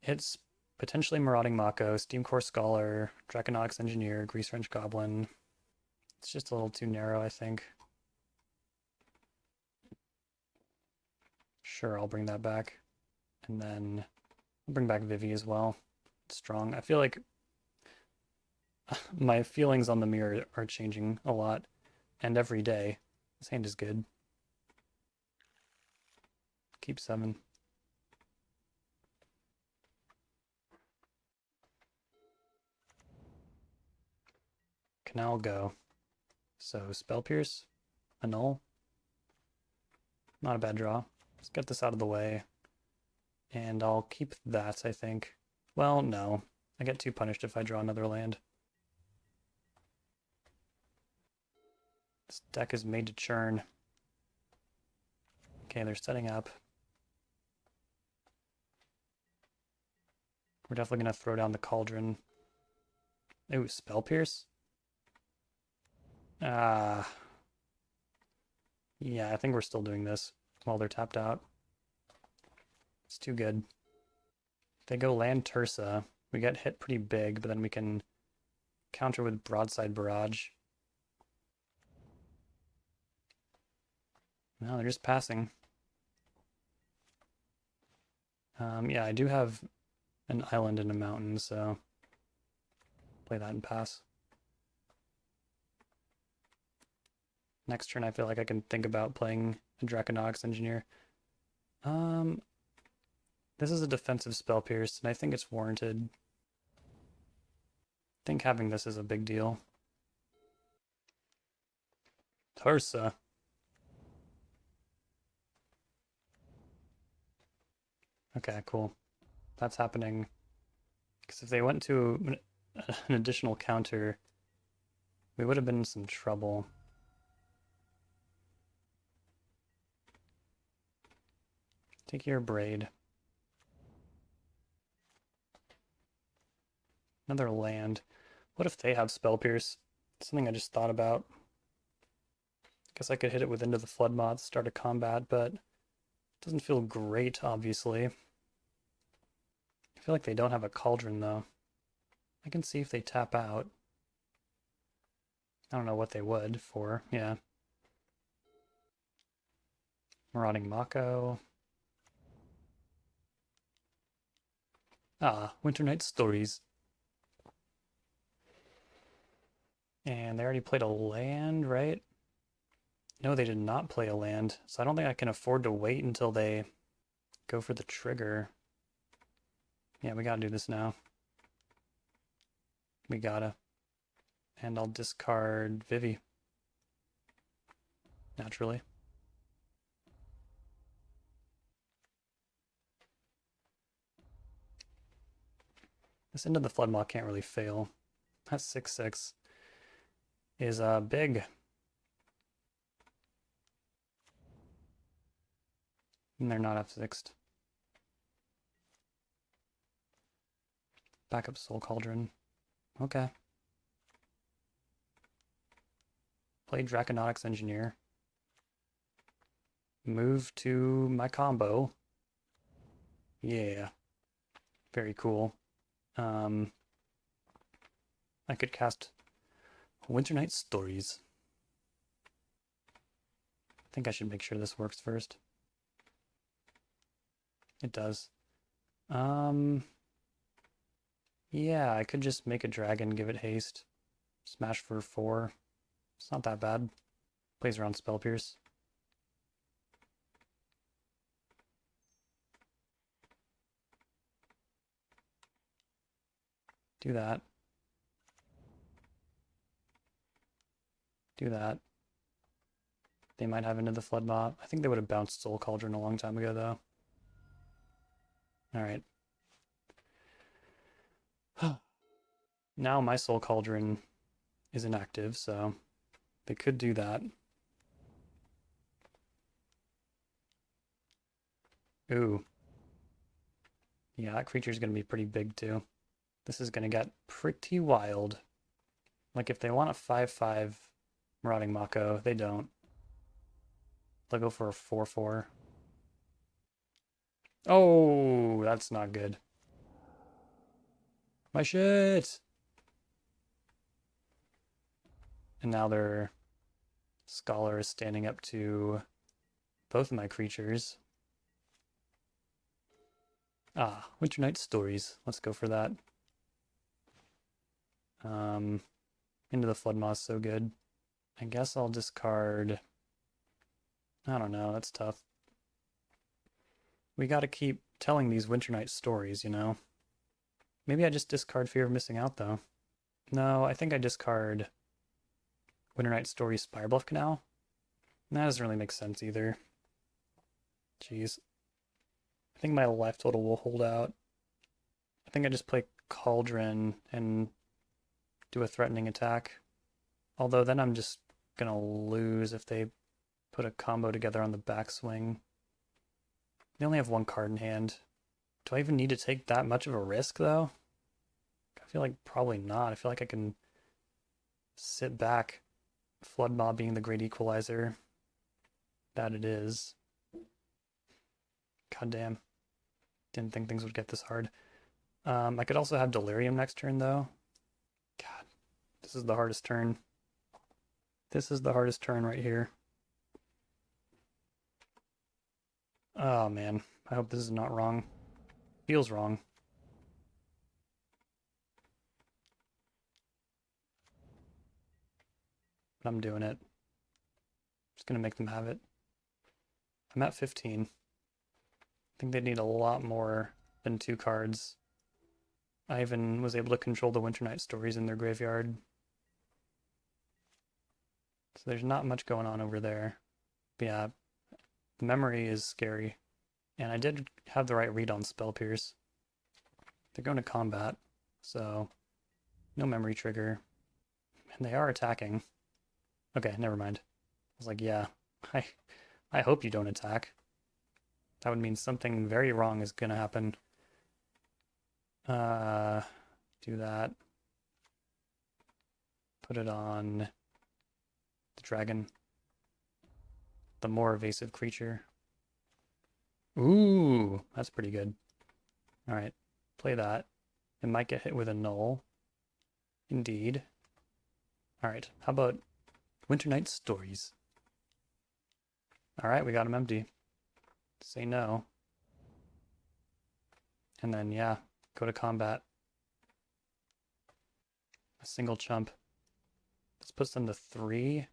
Hits potentially Marauding Mako, Steam Core Scholar, Draconotics Engineer, Grease Wrench Goblin. It's just a little too narrow, I think. Sure, I'll bring that back. And then I'll bring back Vivi as well. It's strong. I feel like my feelings on the mirror are changing a lot. And every day. This hand is good. Keep 7. Canal go. So Spell Pierce, Annul. Not a bad draw. Let's get this out of the way. And I'll keep that, I think. Well, no. I get too punished if I draw another land. This deck is made to churn. Okay, they're setting up. We're definitely going to throw down the Cauldron. Ooh, Spell Pierce? Yeah, I think we're still doing this while they're tapped out. It's too good. If they go land Tursa, we get hit pretty big, but then we can counter with Broadside Barrage. No, they're just passing. Yeah, I do have an island and a mountain, so play that and pass. Next turn, I feel like I can think about playing a Draconotics Engineer. This is a defensive Spell Pierce, and I think it's warranted. I think having this is a big deal. Tursa. Okay, cool. That's happening. Because if they went to an additional counter, we would have been in some trouble. Take your Braid. Another land. What if they have Spell Pierce? Something I just thought about. Guess I could hit it with Into the Flood Moth, start a combat, but it doesn't feel great, obviously. I feel like they don't have a Cauldron, though. I can see if they tap out. I don't know what they would for, yeah. Marauding Mako. Ah, Winter Night Stories. And they already played a land, right? No, they did not play a land, so I don't think I can afford to wait until they go for the trigger. Yeah, we gotta do this now. We gotta. And I'll discard Vivi. Naturally. This Into the Floodmaw can't really fail. That's 6/6. Is big. And they're not F6'd. Backup Soul Cauldron. Okay. Play Draconautics Engineer. Move to my combo. Yeah. Very cool. I could cast Winter Night Stories. I think I should make sure this works first. It does. Yeah, I could just make a dragon, give it haste. Smash for 4. It's not that bad. Plays around Spell Pierce. Do that. Do that. They might have Into the Floodmaw. I think they would have bounced Soul Cauldron a long time ago, though. Alright. Now my Soul Cauldron is inactive, so they could do that. Ooh. Yeah, that creature's going to be pretty big, too. This is going to get pretty wild. Like, if they want a 5/5 Marauding Mako, they don't. They'll go for a 4/4. Oh, that's not good. My shit! And now their Scholar is standing up to both of my creatures. Ah, Winter Night Stories. Let's go for that. Into the Floodmaw is so good. I guess I'll discard... I don't know, that's tough. We gotta keep telling these Winter Night stories, you know? Maybe I just discard Fear of Missing Out, though. No, I think I discard Winter Night Stories Spirebluff Canal. That doesn't really make sense either. Jeez. I think my life total will hold out. I think I just play Cauldron and do a threatening attack. Although then I'm just gonna lose if they put a combo together on the backswing. They only have one card in hand. Do I even need to take that much of a risk, though? I feel like probably not. I feel like I can sit back. Floodmaw being the great equalizer that it is. God damn. Didn't think things would get this hard. I could also have Delirium next turn, though. God, this is the hardest turn. This is the hardest turn right here. Oh, man. I hope this is not wrong. Feels wrong. But I'm doing it. Just gonna make them have it. I'm at 15. I think they need a lot more than 2 cards. I even was able to control the Winter Night Stories in their graveyard. So there's not much going on over there. But yeah, the memory is scary. And I did have the right read on Spell Pierce. They're going to combat, so no memory trigger. And they are attacking. Okay, never mind. I was like, yeah, I hope you don't attack. That would mean something very wrong is gonna happen. Do that. Put it on the dragon. The more evasive creature. Ooh, that's pretty good. Alright, play that. It might get hit with a null. Indeed. Alright, how about Winter Night Stories? Alright, we got him empty. Say no. And then, yeah, go to combat. A single chump. This puts them to 3.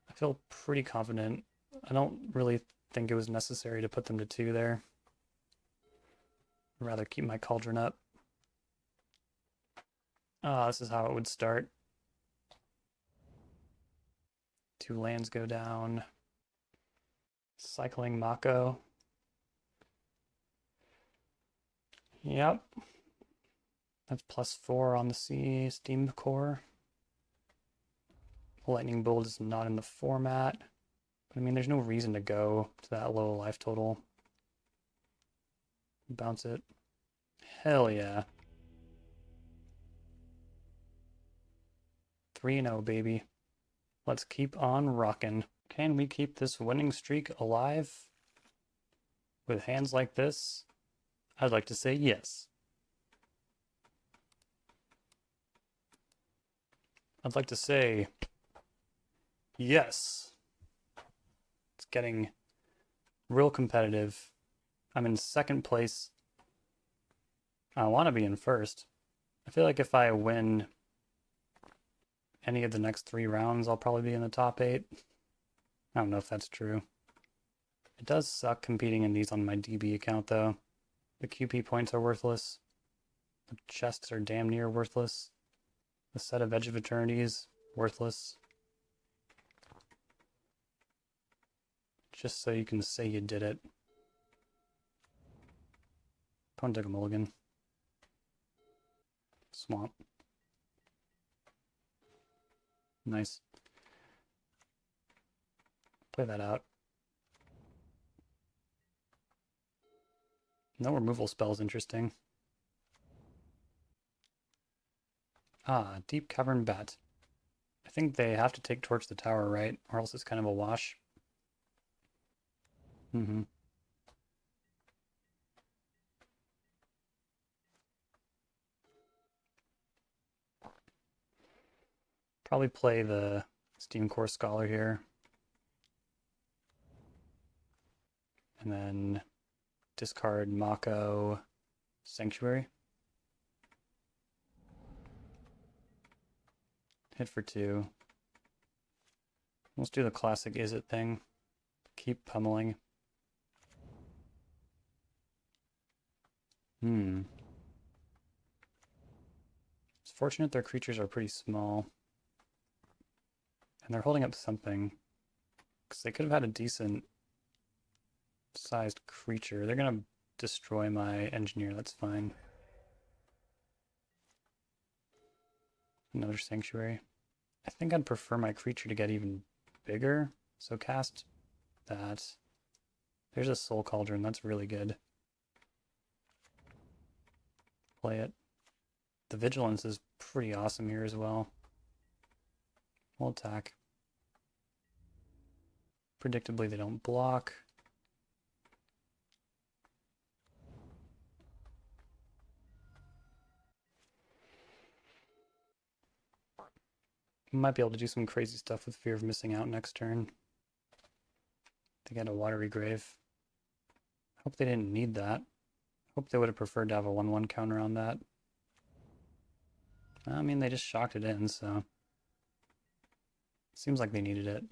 I feel pretty confident. I don't really think it was necessary to put them to 2 there. I'd rather keep my cauldron up. Ah, this is how it would start. 2 lands go down. Cycling Mako. Yep. That's +4 on the Steam core. Lightning Bolt is not in the format. But I mean, there's no reason to go to that low life total. Bounce it. Hell yeah. 3-0, baby. Let's keep on rocking. Can we keep this winning streak alive with hands like this? I'd like to say yes. I'd like to say yes. It's getting real competitive. I'm in 2nd place. I want to be in 1st. I feel like if I win any of the next 3 rounds, I'll probably be in the top 8. I don't know if that's true. It does suck competing in these on my DB account, though. The QP points are worthless. The chests are damn near worthless. The set of Edge of Eternities, worthless. Just so you can say you did it. Opponent took a mulligan. Swamp. Nice. Play that out. No removal spells, interesting. Ah, Deep Cavern Bat. I think they have to take Torch the Tower, right? Or else it's kind of a wash. Probably play the Steam Core Scholar here. And then discard Mako Sanctuary. Hit for 2. Let's do the classic Izzet thing. Keep pummeling. It's fortunate their creatures are pretty small. And they're holding up something. Because they could have had a decent sized creature. They're going to destroy my engineer. That's fine. Another sanctuary. I think I'd prefer my creature to get even bigger. So cast that. There's a Soul Cauldron. That's really good. Play it. The Vigilance is pretty awesome here as well. We'll attack. Predictably, they don't block. Might be able to do some crazy stuff with Fear of Missing Out next turn. They got a Watery Grave. Hope they didn't need that. Hope they would have preferred to have a 1/1 counter on that. I mean, they just shocked it in, so... Seems like they needed it.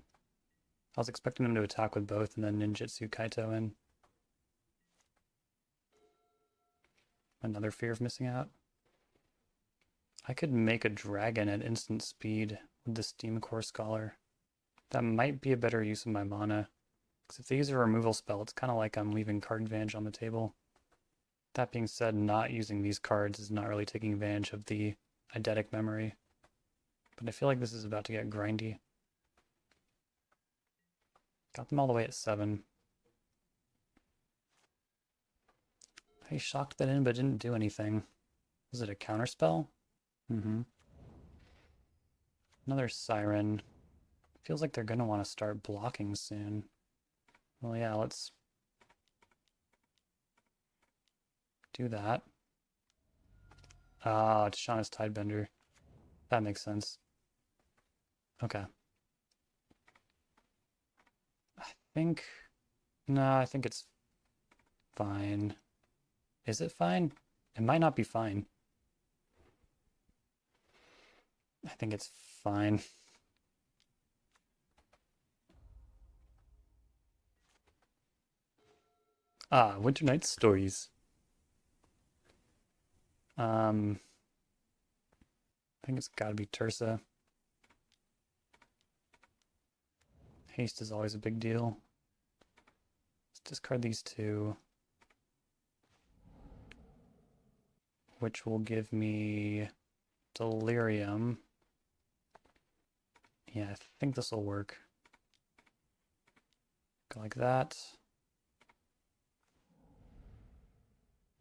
I was expecting them to attack with both and then Ninjutsu Kaito in. Another Fear of Missing Out. I could make a dragon at instant speed with the Steam Core Scholar. That might be a better use of my mana. Because if they use a removal spell, it's kind of like I'm leaving card advantage on the table. That being said, not using these cards is not really taking advantage of the eidetic memory. But I feel like this is about to get grindy. Got them all the way at 7. I shocked that in, but didn't do anything. Was it a counterspell? Another Siren. Feels like they're going to want to start blocking soon. Well, yeah, let's do that. Ah, Tishana's Tidebender. That makes sense. Okay. I think it's fine. Is it fine? It might not be fine. I think it's fine. Ah, Winter Night Stories. I think it's gotta be Tersa. Haste is always a big deal. Let's discard these two, which will give me Delirium. Yeah, I think this will work. Go like that.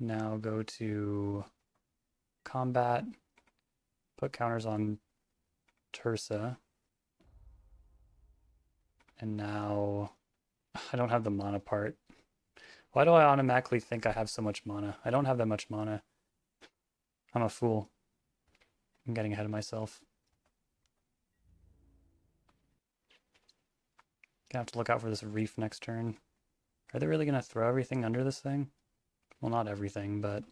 Now go to combat, put counters on Tersa. And now I don't have the mana part. Why do I automatically think I have so much mana? I don't have that much mana. I'm a fool. I'm getting ahead of myself. Gonna have to look out for this reef next turn. Are they really gonna throw everything under this thing? Well, not everything, but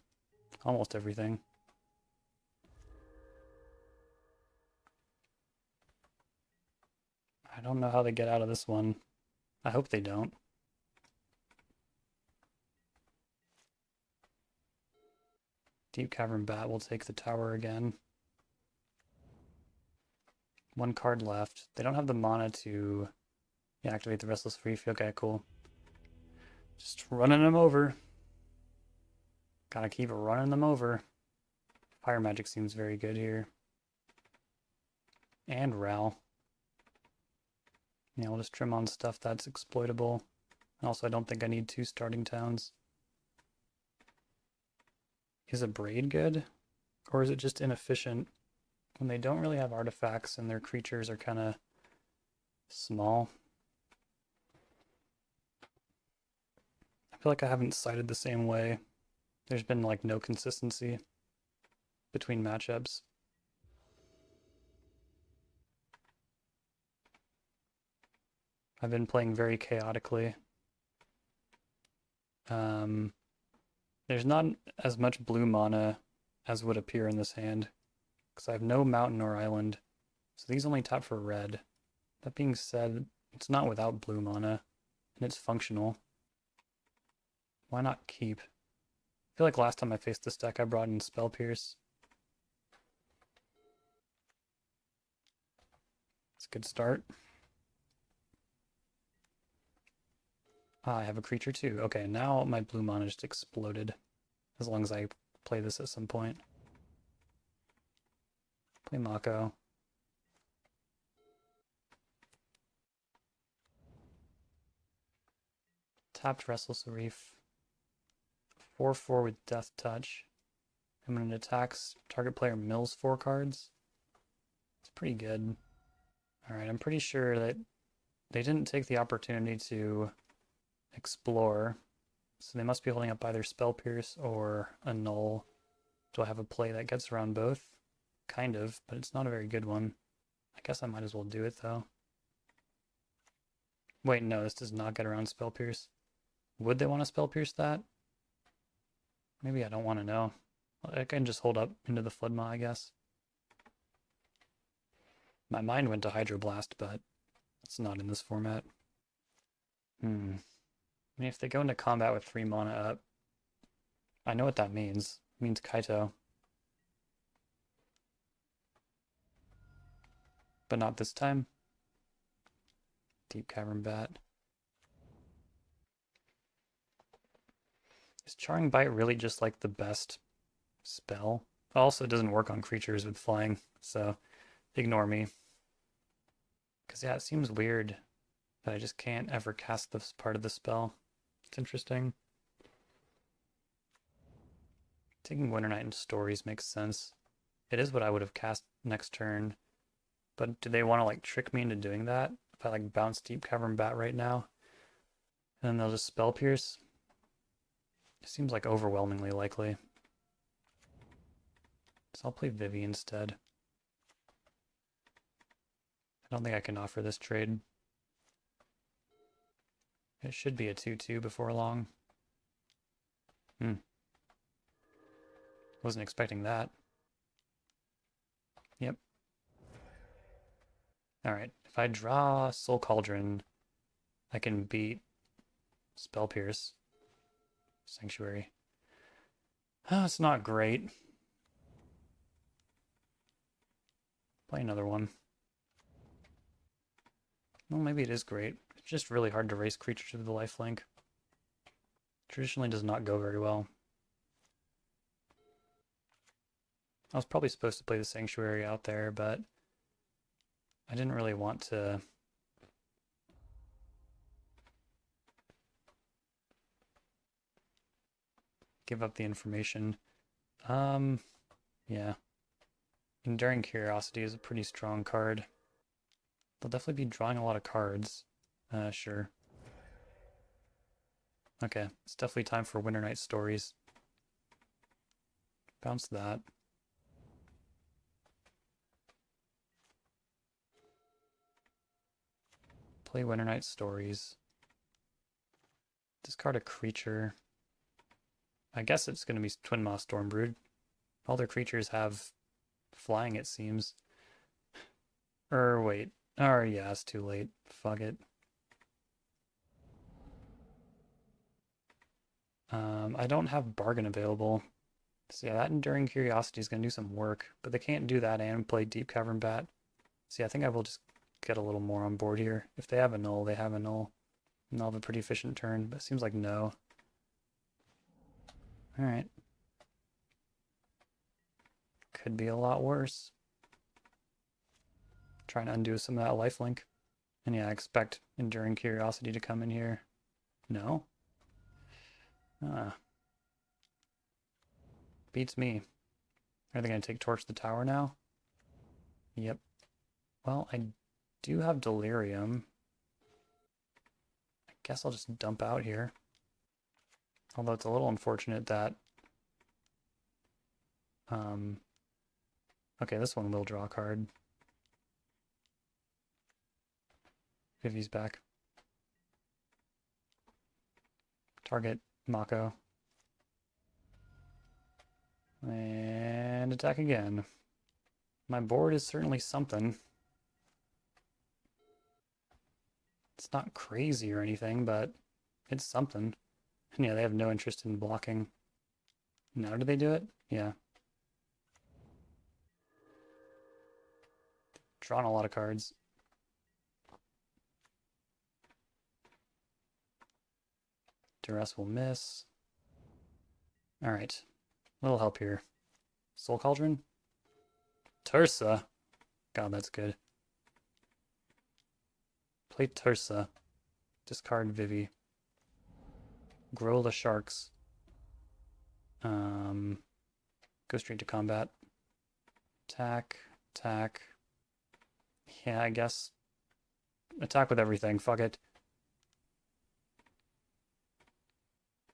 almost everything. I don't know how they get out of this one. I hope they don't. Deep Cavern Bat will take the tower again. One card left. They don't have the mana to activate the Restless Reef. Okay, cool. Just running them over. Gotta keep running them over. Fire Magic seems very good here. And Ral. Yeah, we'll just trim on stuff that's exploitable. And also, I don't think I need 2 starting towns. Is a Braid good? Or is it just inefficient when they don't really have artifacts and their creatures are kind of small? I feel like I haven't sided the same way. There's been like no consistency between matchups. I've been playing very chaotically. There's not as much blue mana as would appear in this hand, because I have no mountain or island, so these only tap for red. That being said, it's not without blue mana, and it's functional. Why not keep? I feel like last time I faced this deck I brought in Spell Pierce. It's a good start. Ah, I have a creature too. Okay, now my blue mana just exploded. As long as I play this at some point. Play Mako. Tapped Restless Reef. 4/4 with Death Touch. And when it attacks, target player mills 4 cards. It's pretty good. Alright, I'm pretty sure that they didn't take the opportunity to explore, so they must be holding up either Spell Pierce or Annul. Do I have a play that gets around both? Kind of, but it's not a very good one. I guess I might as well do it though. Wait, no, this does not get around Spell Pierce. Would they want to Spell Pierce that? Maybe I don't want to know. I can just hold up into the Floodmaw, I guess. My mind went to Hydroblast, but it's not in this format. I mean, if they go into combat with 3 mana up, I know what that means. It means Kaito. But not this time. Deep Cavern Bat. Is Charring Bite really just like the best spell? Also, it doesn't work on creatures with flying, so ignore me. Because yeah, it seems weird that I just can't ever cast this part of the spell. It's interesting. Taking Winter Night and Stories makes sense. It is what I would have cast next turn. But do they want to like trick me into doing that? If I like bounce Deep Cavern Bat right now, and then they'll just Spell Pierce? It seems like overwhelmingly likely. So I'll play Vivi instead. I don't think I can offer this trade. It should be a 2/2 before long. Wasn't expecting that. Yep. Alright, if I draw Soul Cauldron, I can beat Spell Pierce. Sanctuary. Oh, it's not great. Play another one. Well, maybe it is great. It's just really hard to race creatures with the lifelink. Traditionally does not go very well. I was probably supposed to play the Sanctuary out there, but I didn't really want to give up the information. Yeah. Enduring Curiosity is a pretty strong card. They'll definitely be drawing a lot of cards. Sure. Okay, it's definitely time for Winter Night Stories. Bounce that. Play Winter Night Stories. Discard a creature. I guess it's going to be Twin Maw Stormbrood. All their creatures have flying, it seems. Wait. Yeah, it's too late. Fuck it. I don't have Bargain available. So yeah, that Enduring Curiosity is going to do some work, but they can't do that and play Deep Cavern Bat. See, I think I will just get a little more on board here. If they have a null, they have a null. And they'll have a pretty efficient turn, but it seems like no. Alright. Could be a lot worse. Trying to undo some of that lifelink. And yeah, I expect Enduring Curiosity to come in here. No? Beats me. Are they going to take Torch the Tower now? Yep. Well, I do have Delirium. I guess I'll just dump out here. Although it's a little unfortunate that... Okay, this one will draw a card. Vivi's back. Target Mako. And attack again. My board is certainly something. It's not crazy or anything, but it's something. And yeah, they have no interest in blocking. Now do they do it? Yeah. Drawn a lot of cards. Duress will miss. Alright. Little help here. Soul Cauldron? Tursa. God, that's good. Play Tursa. Discard Vivi. Grow the Sharks. Go straight to combat. Attack. Attack. Yeah, I guess. Attack with everything. Fuck it.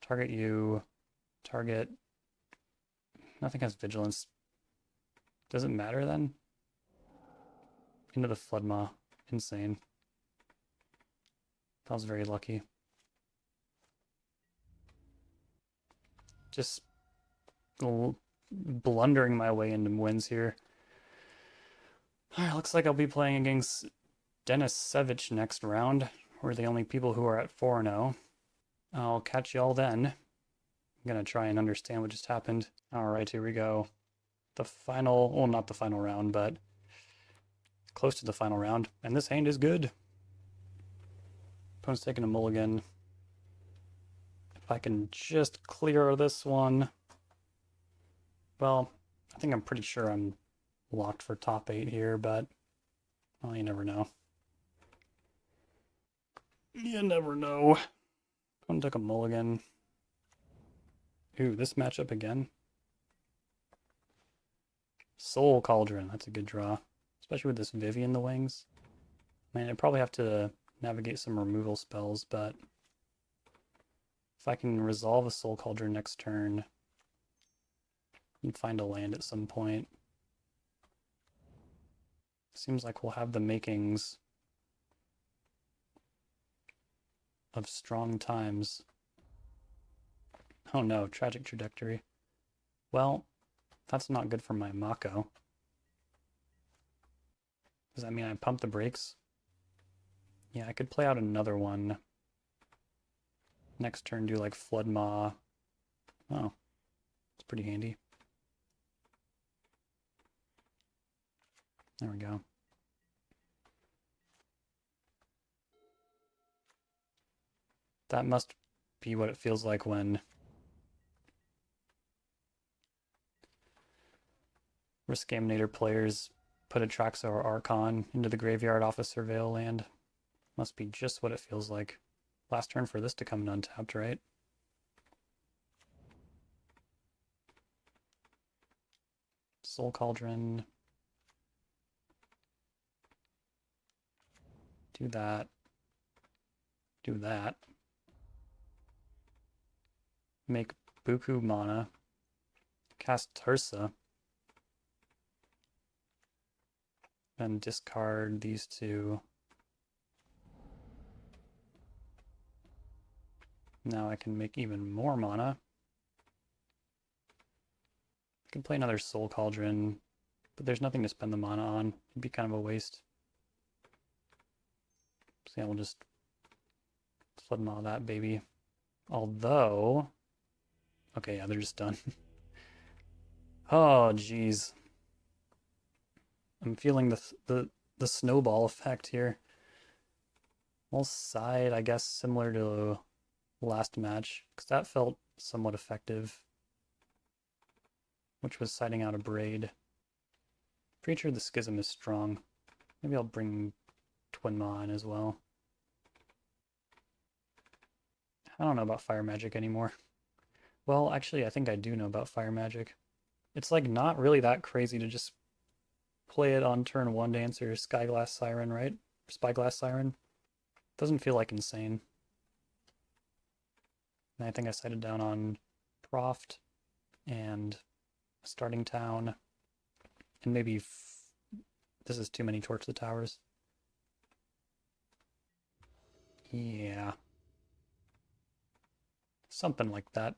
Target you. Target. Nothing has vigilance. Doesn't matter then? Into the Floodmaw. Insane. That was very lucky. Just blundering my way into wins here. Alright, looks like I'll be playing against Denisevich next round. We're the only people who are at 4-0. I'll catch y'all then. I'm gonna try and understand what just happened. Alright, here we go. The final, well, not the final round, but close to the final round. And this hand is good. Opponent's taking a mulligan. If I can just clear this one. Well, I think I'm pretty sure I'm locked for top 8 here, but well, you never know. You never know. Opponent took a mulligan. Ooh, this matchup again. Soul Cauldron, that's a good draw. Especially with this Vivi in the wings. Man, I'd probably have to navigate some removal spells, but if I can resolve a Soul Cauldron next turn and find a land at some point, seems like we'll have the makings of strong times. Oh no, Tragic Trajectory. Well, that's not good for my Mako. Does that mean I pump the brakes? Yeah, I could play out another one. Next turn, do like Flood Maw. Oh, it's pretty handy. There we go. That must be what it feels like when Riskaminator players put Atraxa or Archon into the graveyard off a Surveil land. Must be just what it feels like. Last turn for this to come in untapped, right? Soul Cauldron. Do that. Do that. Make Buku mana. Cast Tursa. And discard these two. Now I can make even more mana. I can play another Soul Cauldron, but there's nothing to spend the mana on. It'd be kind of a waste. So yeah, we'll just Flood Maw that baby. Although, okay, yeah, they're just done. Oh, geez. I'm feeling the snowball effect here. We'll side, I guess, similar to last match, because that felt somewhat effective, which was siding out a Braid. Preacher of the Schism is strong. Maybe I'll bring Twin Maw in as well. I don't know about Fire Magic anymore. Well, actually, I think I do know about Fire Magic. It's like not really that crazy to just play it on turn 1 to answer Skyglass Siren, right? Spyglass Siren. Doesn't feel like insane. And I think I sighted down on Proft and Starting Town. And maybe this is too many Torch the Towers. Yeah. Something like that.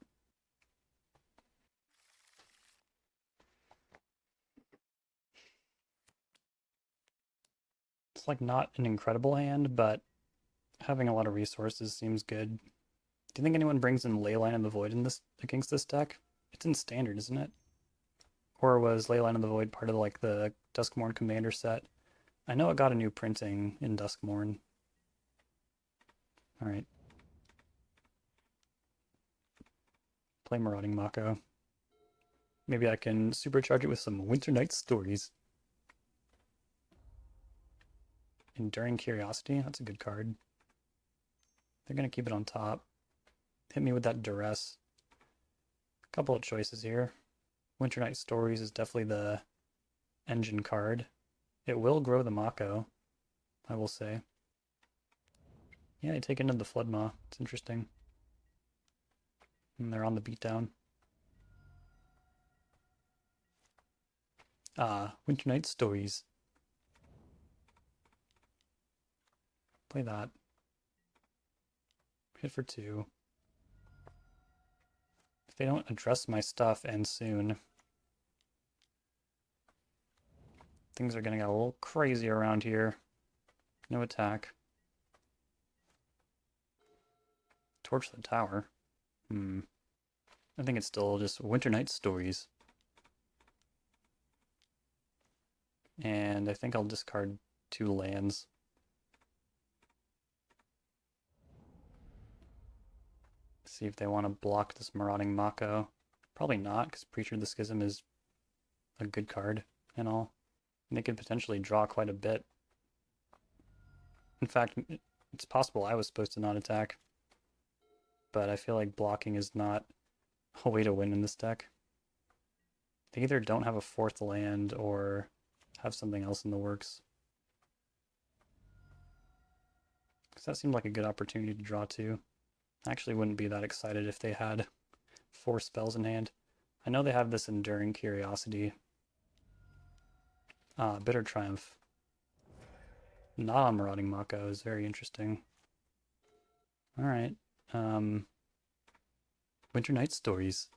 It's like not an incredible hand, but having a lot of resources seems good. Do you think anyone brings in Leyline of the Void in this against this deck? It's in standard, isn't it? Or was Leyline of the Void part of like the Duskmourn Commander set? I know it got a new printing in Duskmourn. Alright. Play Marauding Mako. Maybe I can supercharge it with some Winter Night Stories. Enduring Curiosity, that's a good card. They're going to keep it on top. Hit me with that Duress. A couple of choices here. Winter Night Stories is definitely the engine card. It will grow the Mako, I will say. Yeah, they take into the Flood Maw. It's interesting. And they're on the beatdown. Ah, Winter Night Stories. Play that. Hit for 2. If they don't address my stuff and soon, things are gonna get a little crazy around here. No attack. Torch the tower. I think it's still just Winter Night Stories. And I think I'll discard 2 lands. See if they want to block this Marauding Mako. Probably not, because Preacher of the Schism is a good card and all. And they could potentially draw quite a bit. In fact, it's possible I was supposed to not attack. But I feel like blocking is not a way to win in this deck. They either don't have a 4th land or have something else in the works. Because that seemed like a good opportunity to draw 2. I actually wouldn't be that excited if they had 4 spells in hand. I know they have this Enduring Curiosity. Bitter Triumph. Not on Marauding Mako is very interesting. Alright. Winter Night Stories.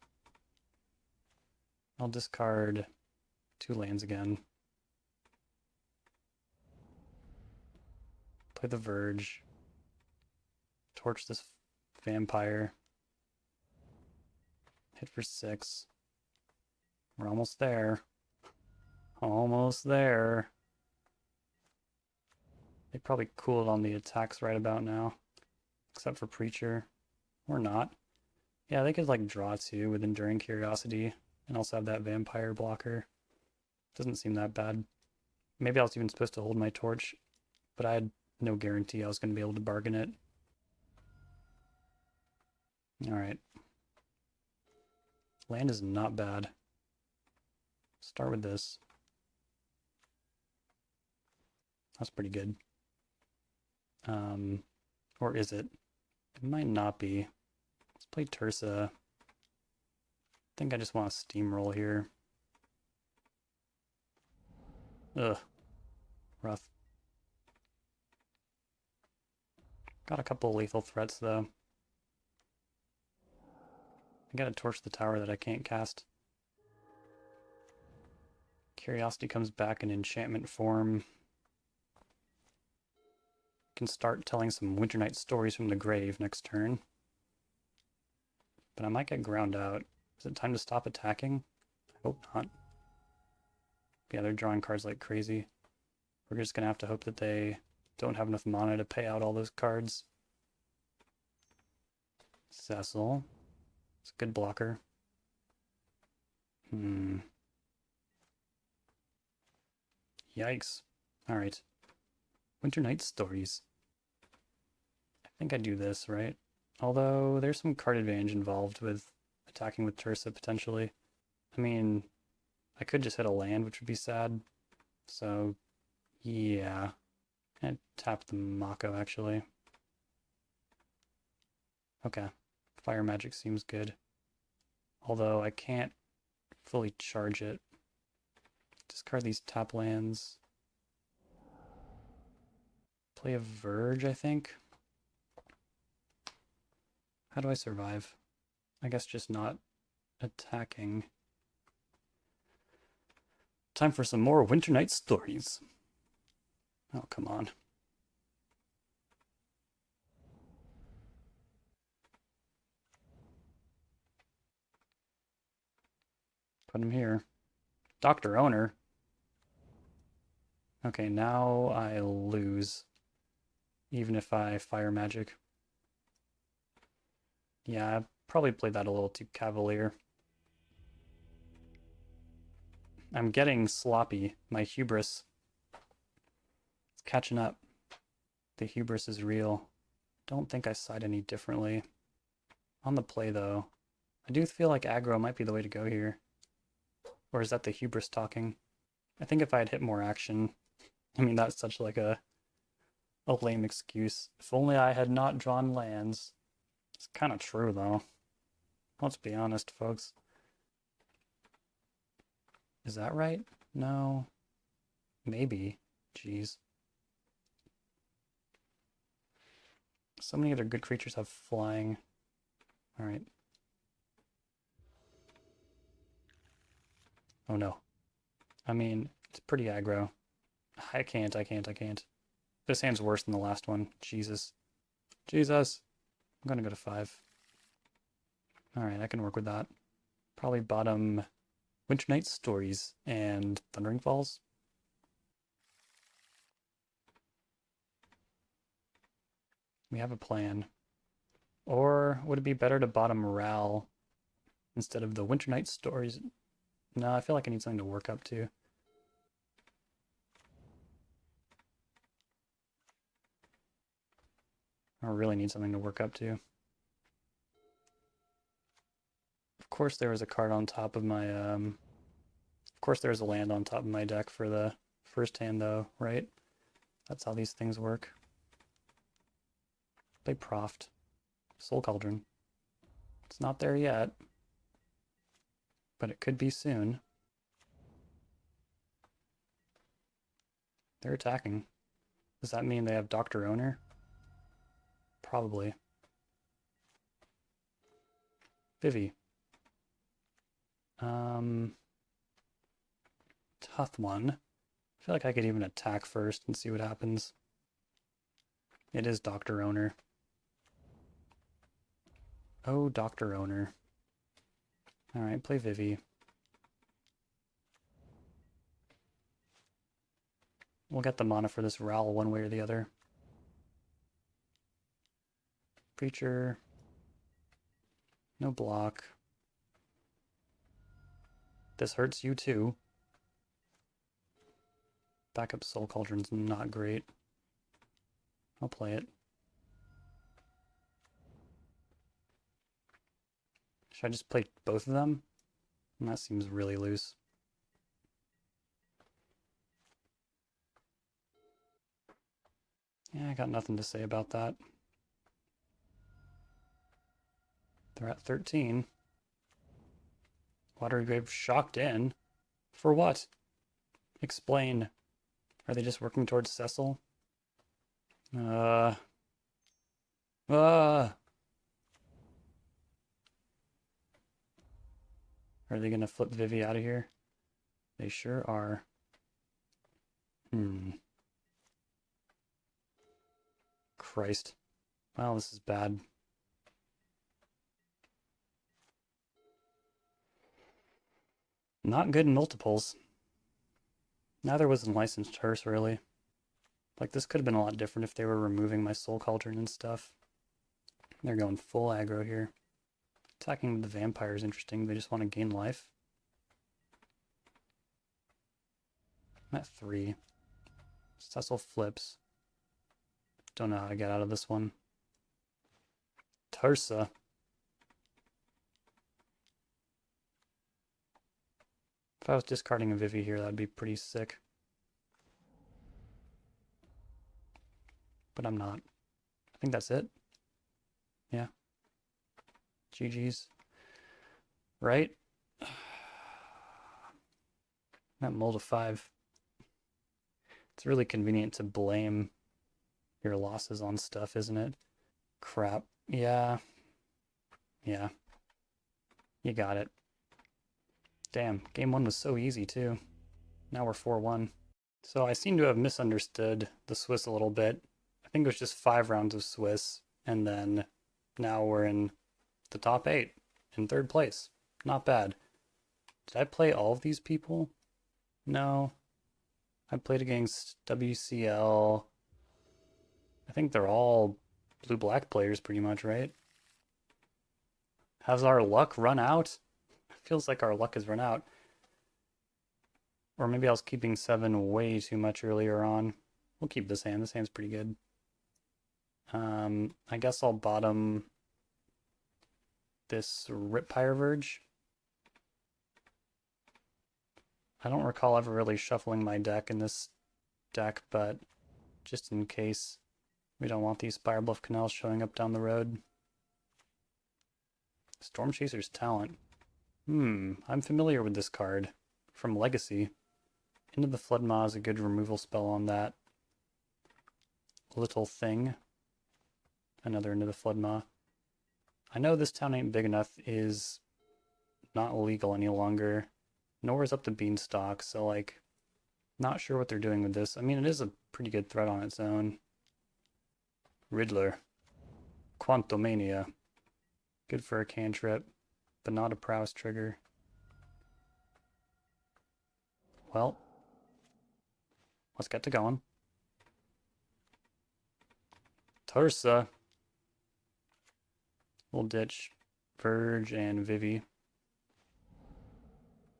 I'll discard 2 lands again. Play the Verge. Torch this vampire. Hit for 6. We're almost there. Almost there. They probably cooled on the attacks right about now. Except for Preacher. Or not. Yeah, they could like draw 2 with Enduring Curiosity. And also have that vampire blocker. Doesn't seem that bad. Maybe I was even supposed to hold my torch. But I had no guarantee I was going to be able to bargain it. Alright. Land is not bad. Start with this. That's pretty good. Or is it? It might not be. Let's play Tursa. I think I just want to steamroll here. Ugh. Rough. Got a couple lethal threats though. I gotta torch the tower that I can't cast. Curiosity comes back in enchantment form. Can start telling some Winter Night stories from the grave next turn. But I might get ground out. Is it time to stop attacking? I hope not. Yeah, they're drawing cards like crazy. We're just gonna have to hope that they don't have enough mana to pay out all those cards. Cecil. It's a good blocker. Yikes. Alright. Winter Night Stories. I think I do this, right? Although, there's some card advantage involved with attacking with Tursa, potentially. I mean, I could just hit a land, which would be sad. So, yeah. And tap the Mako, actually. Okay. Fire Magic seems good. Although, I can't fully charge it. Discard these tap lands. Play a Verge, I think. How do I survive? I guess just not attacking. Time for some more Winter Night Stories. Oh, come on. Put him here. Dr. Owner. Okay, now I lose. Even if I fire magic. Yeah, I probably played that a little too cavalier. I'm getting sloppy. My hubris is catching up. The hubris is real. Don't think I side any differently. On the play, though, I do feel like aggro might be the way to go here. Or is that the hubris talking? I think if I had hit more action... I mean, that's such like a lame excuse. If only I had not drawn lands. It's kind of true, though. Let's be honest, folks. Is that right? No. Maybe. Jeez. So many other good creatures have flying. Alright. Oh no. I mean, it's pretty aggro. I can't. This hand's worse than the last one. Jesus. Jesus! I'm gonna go to 5. Alright, I can work with that. Probably bottom Winter Night Stories and Thundering Falls. We have a plan. Or would it be better to bottom Ral instead of the Winter Night Stories? No, I feel like I need something to work up to. I really need something to work up to. Of course there was a card on top of my, of course there's a land on top of my deck for the first hand though, right? That's how these things work. Play Proft. Soul Cauldron. It's not there yet. But it could be soon. They're attacking. Does that mean they have Dr. Owner? Probably. Vivi. Tough one. I feel like I could even attack first and see what happens. It is Dr. Owner. Oh, Dr. Owner. Alright, play Vivi. We'll get the mana for this Raoul one way or the other. Preacher. No block. This hurts you too. Backup Soul Cauldron's not great. I'll play it. Should I just play both of them? And that seems really loose. Yeah, I got nothing to say about that. They're at 13. Watergrave shocked in. For what? Explain. Are they just working towards Cecil? Are they gonna flip Vivi out of here? They sure are. Christ. Well, this is bad. Not good in multiples. Neither was in licensed hearse, really. Like, this could have been a lot different if they were removing my Soul Cauldron and stuff. They're going full aggro here. Attacking the vampire is interesting. They just want to gain life. I'm at 3. Cecil flips. Don't know how to get out of this one. Tarsa. If I was discarding a Vivi here, that'd be pretty sick. But I'm not. I think that's it. Yeah. GG's. Right? I'm at mold of 5. It's really convenient to blame your losses on stuff, isn't it? Crap. Yeah. Yeah. You got it. Damn, game 1 was so easy too. Now we're 4-1. So I seem to have misunderstood the Swiss a little bit. I think it was just 5 rounds of Swiss, and then now we're in the top 8, in 3rd place. Not bad. Did I play all of these people? No. I played against WCL. I think they're all blue-black players pretty much, right? Has our luck run out? Feels like our luck has run out. Or maybe I was keeping 7 way too much earlier on. We'll keep this hand. This hand's pretty good. I guess I'll bottom this Riptire Verge. I don't recall ever really shuffling my deck in this deck, but just in case we don't want these Spirebluff Canals showing up down the road. Storm Chaser's Talent. I'm familiar with this card from Legacy. Into the Flood Maw is a good removal spell on that little thing. Another Into the Flood Maw. I know This Town Ain't Big Enough is not legal any longer, nor is Up the Beanstalk, so like, not sure what they're doing with this. I mean, it is a pretty good threat on its own. Riddler. Quantumania. Good for a cantrip, but not a prowess trigger. Well, let's get to going. Tarsa. We'll ditch Verge and Vivi.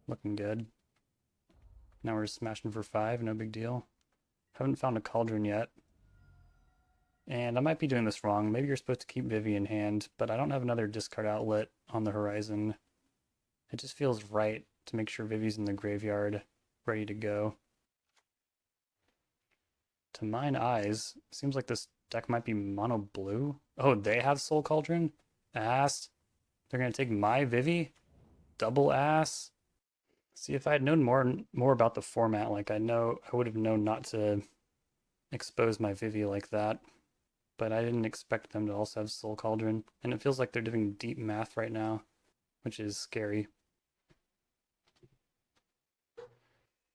Looking good. Now we're smashing for 5, no big deal. Haven't found a Cauldron yet. And I might be doing this wrong. Maybe you're supposed to keep Vivi in hand, but I don't have another discard outlet on the horizon. It just feels right to make sure Vivi's in the graveyard, ready to go. To mine eyes, seems like this deck might be mono blue. Oh, they have Soul Cauldron? Ass. They're gonna take my Vivi? Double ass. See, if I had known more about the format, like I would have known not to expose my Vivi like that. But I didn't expect them to also have Soul Cauldron. And it feels like they're doing deep math right now, which is scary.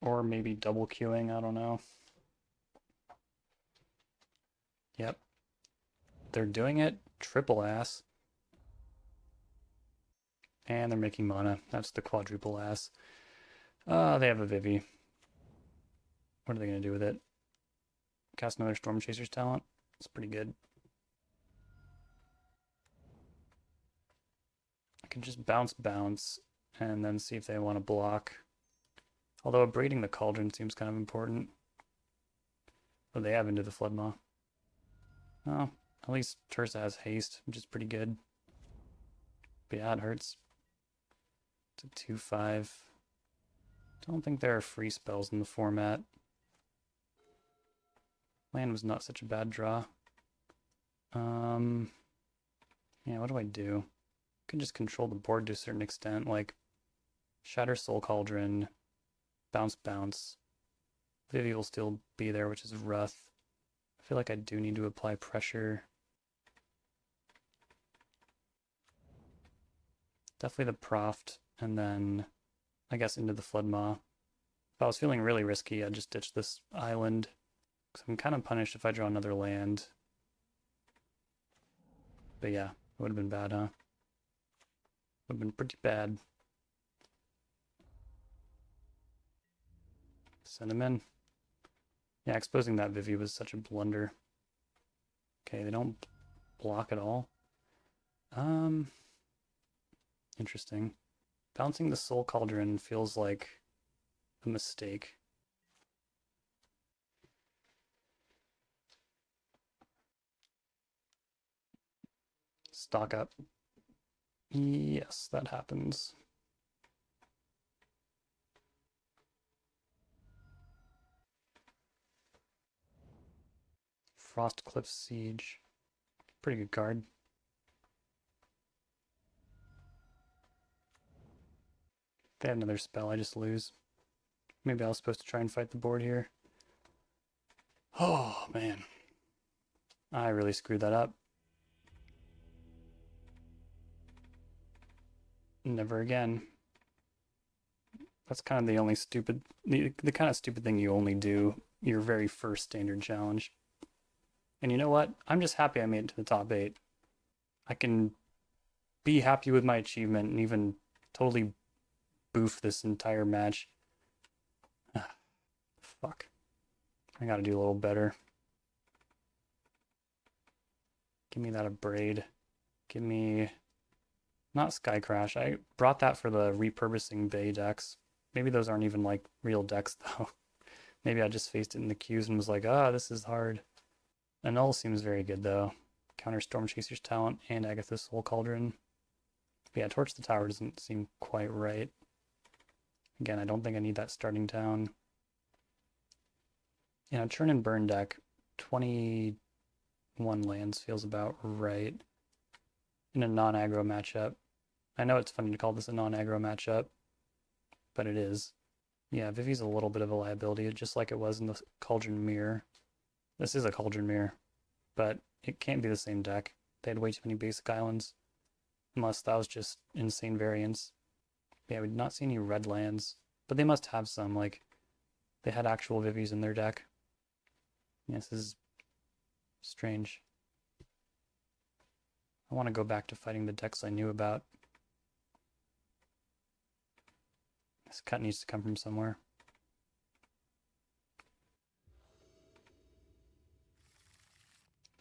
Or maybe double queuing, I don't know. Yep. they're doing it. Triple ass. And they're making mana. That's the quadruple ass. They have a Vivi. What are they going to do with it? Cast another Storm Chaser's talent. It's pretty good. I can just bounce, and then see if they want to block. Although abrading the Cauldron seems kind of important. Oh, they have Into the Floodmaw. Oh, at least Tursa has haste, which is pretty good. But yeah, it hurts. It's a 2/5. Don't think there are free spells in the format. Land was not such a bad draw. Yeah, what do I do? I can just control the board to a certain extent, like Shatter Soul Cauldron, bounce. Vivi will still be there, which is rough. I feel like I do need to apply pressure. Definitely the Proft, and then I guess Into the Floodmaw. If I was feeling really risky, I'd just ditch this island. Because I'm kind of punished if I draw another land. But yeah, it would have been bad, huh? Would have been pretty bad. Send him in. Yeah, exposing that Vivi was such a blunder. Okay, they don't block at all. Interesting. Bouncing the Soul Cauldron feels like a mistake. Stock up. Yes, that happens. Frostcliff Siege. Pretty good card. If they have another spell, I just lose. Maybe I was supposed to try and fight the board here. Oh, man. I really screwed that up. Never again. That's kind of the only stupid, the kind of stupid thing you only do your very first standard challenge. And you know what? I'm just happy I made it to the top 8. I can be happy with my achievement and even totally boof this entire match. Fuck. I gotta do a little better. Give me that Abrade. Give me... Not Sky Crash. I brought that for the repurposing Bay decks. Maybe those aren't even like real decks though. Maybe I just faced it in the queues and was like, this is hard. Annul seems very good though. Counter Storm Chaser's talent and Agatha's Soul Cauldron. But yeah, Torch the Tower doesn't seem quite right. Again, I don't think I need that starting town. In a Churn and Burn deck, 21 lands feels about right. In a non-aggro matchup. I know it's funny to call this a non-aggro matchup, but it is. Yeah, Vivi's a little bit of a liability, just like it was in the Cauldron Mirror. This is a Cauldron Mirror, but it can't be the same deck. They had way too many basic islands, unless that was just insane variance. Yeah, we did not see any red lands, but they must have some, like, they had actual Vivis in their deck. Yeah, this is strange. I want to go back to fighting the decks I knew about. This cut needs to come from somewhere.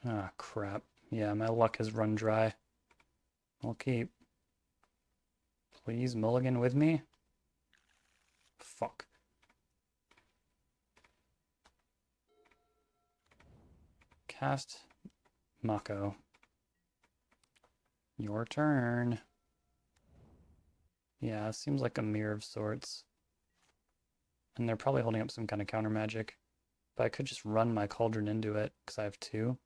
Ah, crap. Yeah, my luck has run dry. I'll keep. Please mulligan with me? Fuck. Cast Mako. Your turn. Yeah, it seems like a mirror of sorts. And they're probably holding up some kind of counter magic. But I could just run my Cauldron into it, because I have 2.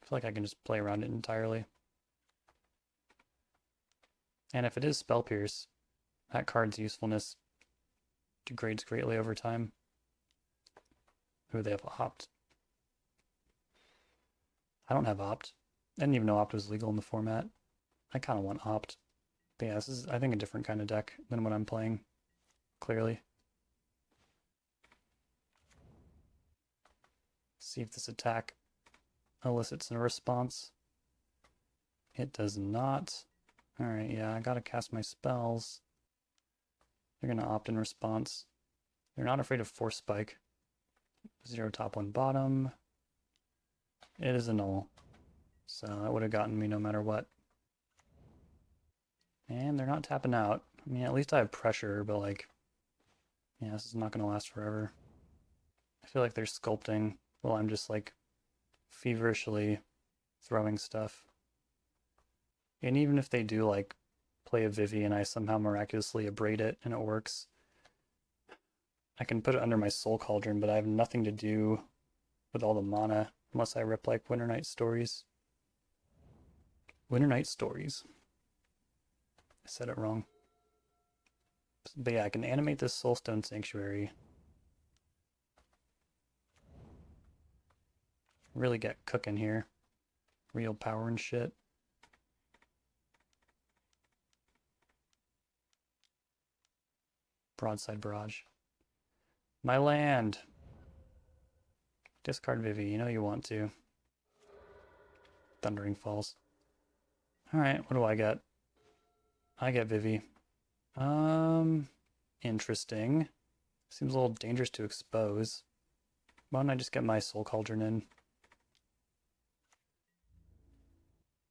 I feel like I can just play around it entirely. And if it is Spell Pierce, that card's usefulness degrades greatly over time. Ooh, they have Opt. I don't have Opt. I didn't even know Opt was legal in the format. I kind of want Opt. But yeah, this is, I think, a different kind of deck than what I'm playing, clearly. See if this attack elicits a response. It does not. Alright, yeah, I gotta cast my spells. They're gonna opt in response. They're not afraid of Force Spike. 0 top 1 bottom. It is a null. So that would have gotten me no matter what. And they're not tapping out. I mean, at least I have pressure, but like, yeah, this is not going to last forever. I feel like they're sculpting while I'm just like feverishly throwing stuff. And even if they do like play a Vivi and I somehow miraculously abrade it and it works, I can put it under my Soul Cauldron, but I have nothing to do with all the mana unless I rip like Winter Night Stories. Winter Night Stories. I said it wrong. But yeah, I can animate this Soulstone Sanctuary. Really get cooking here. Real power and shit. Broadside Barrage. My land! Discard Vivi, you know you want to. Thundering Falls. Alright, what do I get? I get Vivi. Interesting. Seems a little dangerous to expose. Why don't I just get my Soul Cauldron in?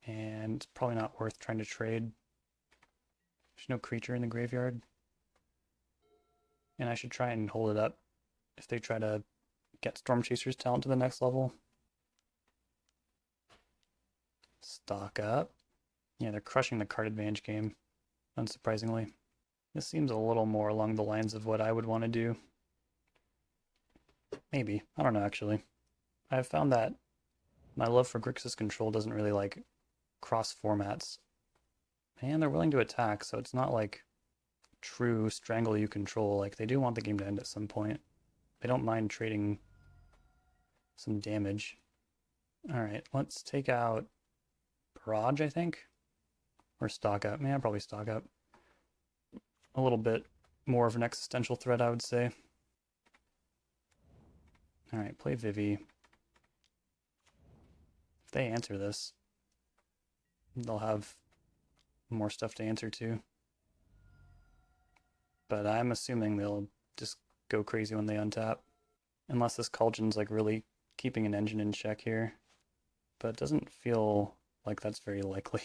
And it's probably not worth trying to trade. There's no creature in the graveyard. And I should try and hold it up if they try to get Storm Chaser's talent to the next level. Stock up. Yeah, they're crushing the card advantage game, unsurprisingly. This seems a little more along the lines of what I would want to do. Maybe. I don't know, actually. I've found that my love for Grixis control doesn't really, like, cross formats. And they're willing to attack, so it's not like true strangle you control. Like, they do want the game to end at some point. They don't mind trading some damage. Alright, let's take out Barrage, I think. Or stock up. Man, I'll probably stock up. A little bit more of an existential threat, I would say. Alright, play Vivi. If they answer this, they'll have more stuff to answer to. But I'm assuming they'll just go crazy when they untap. Unless this Cauldron's like really keeping an engine in check here. But it doesn't feel like that's very likely.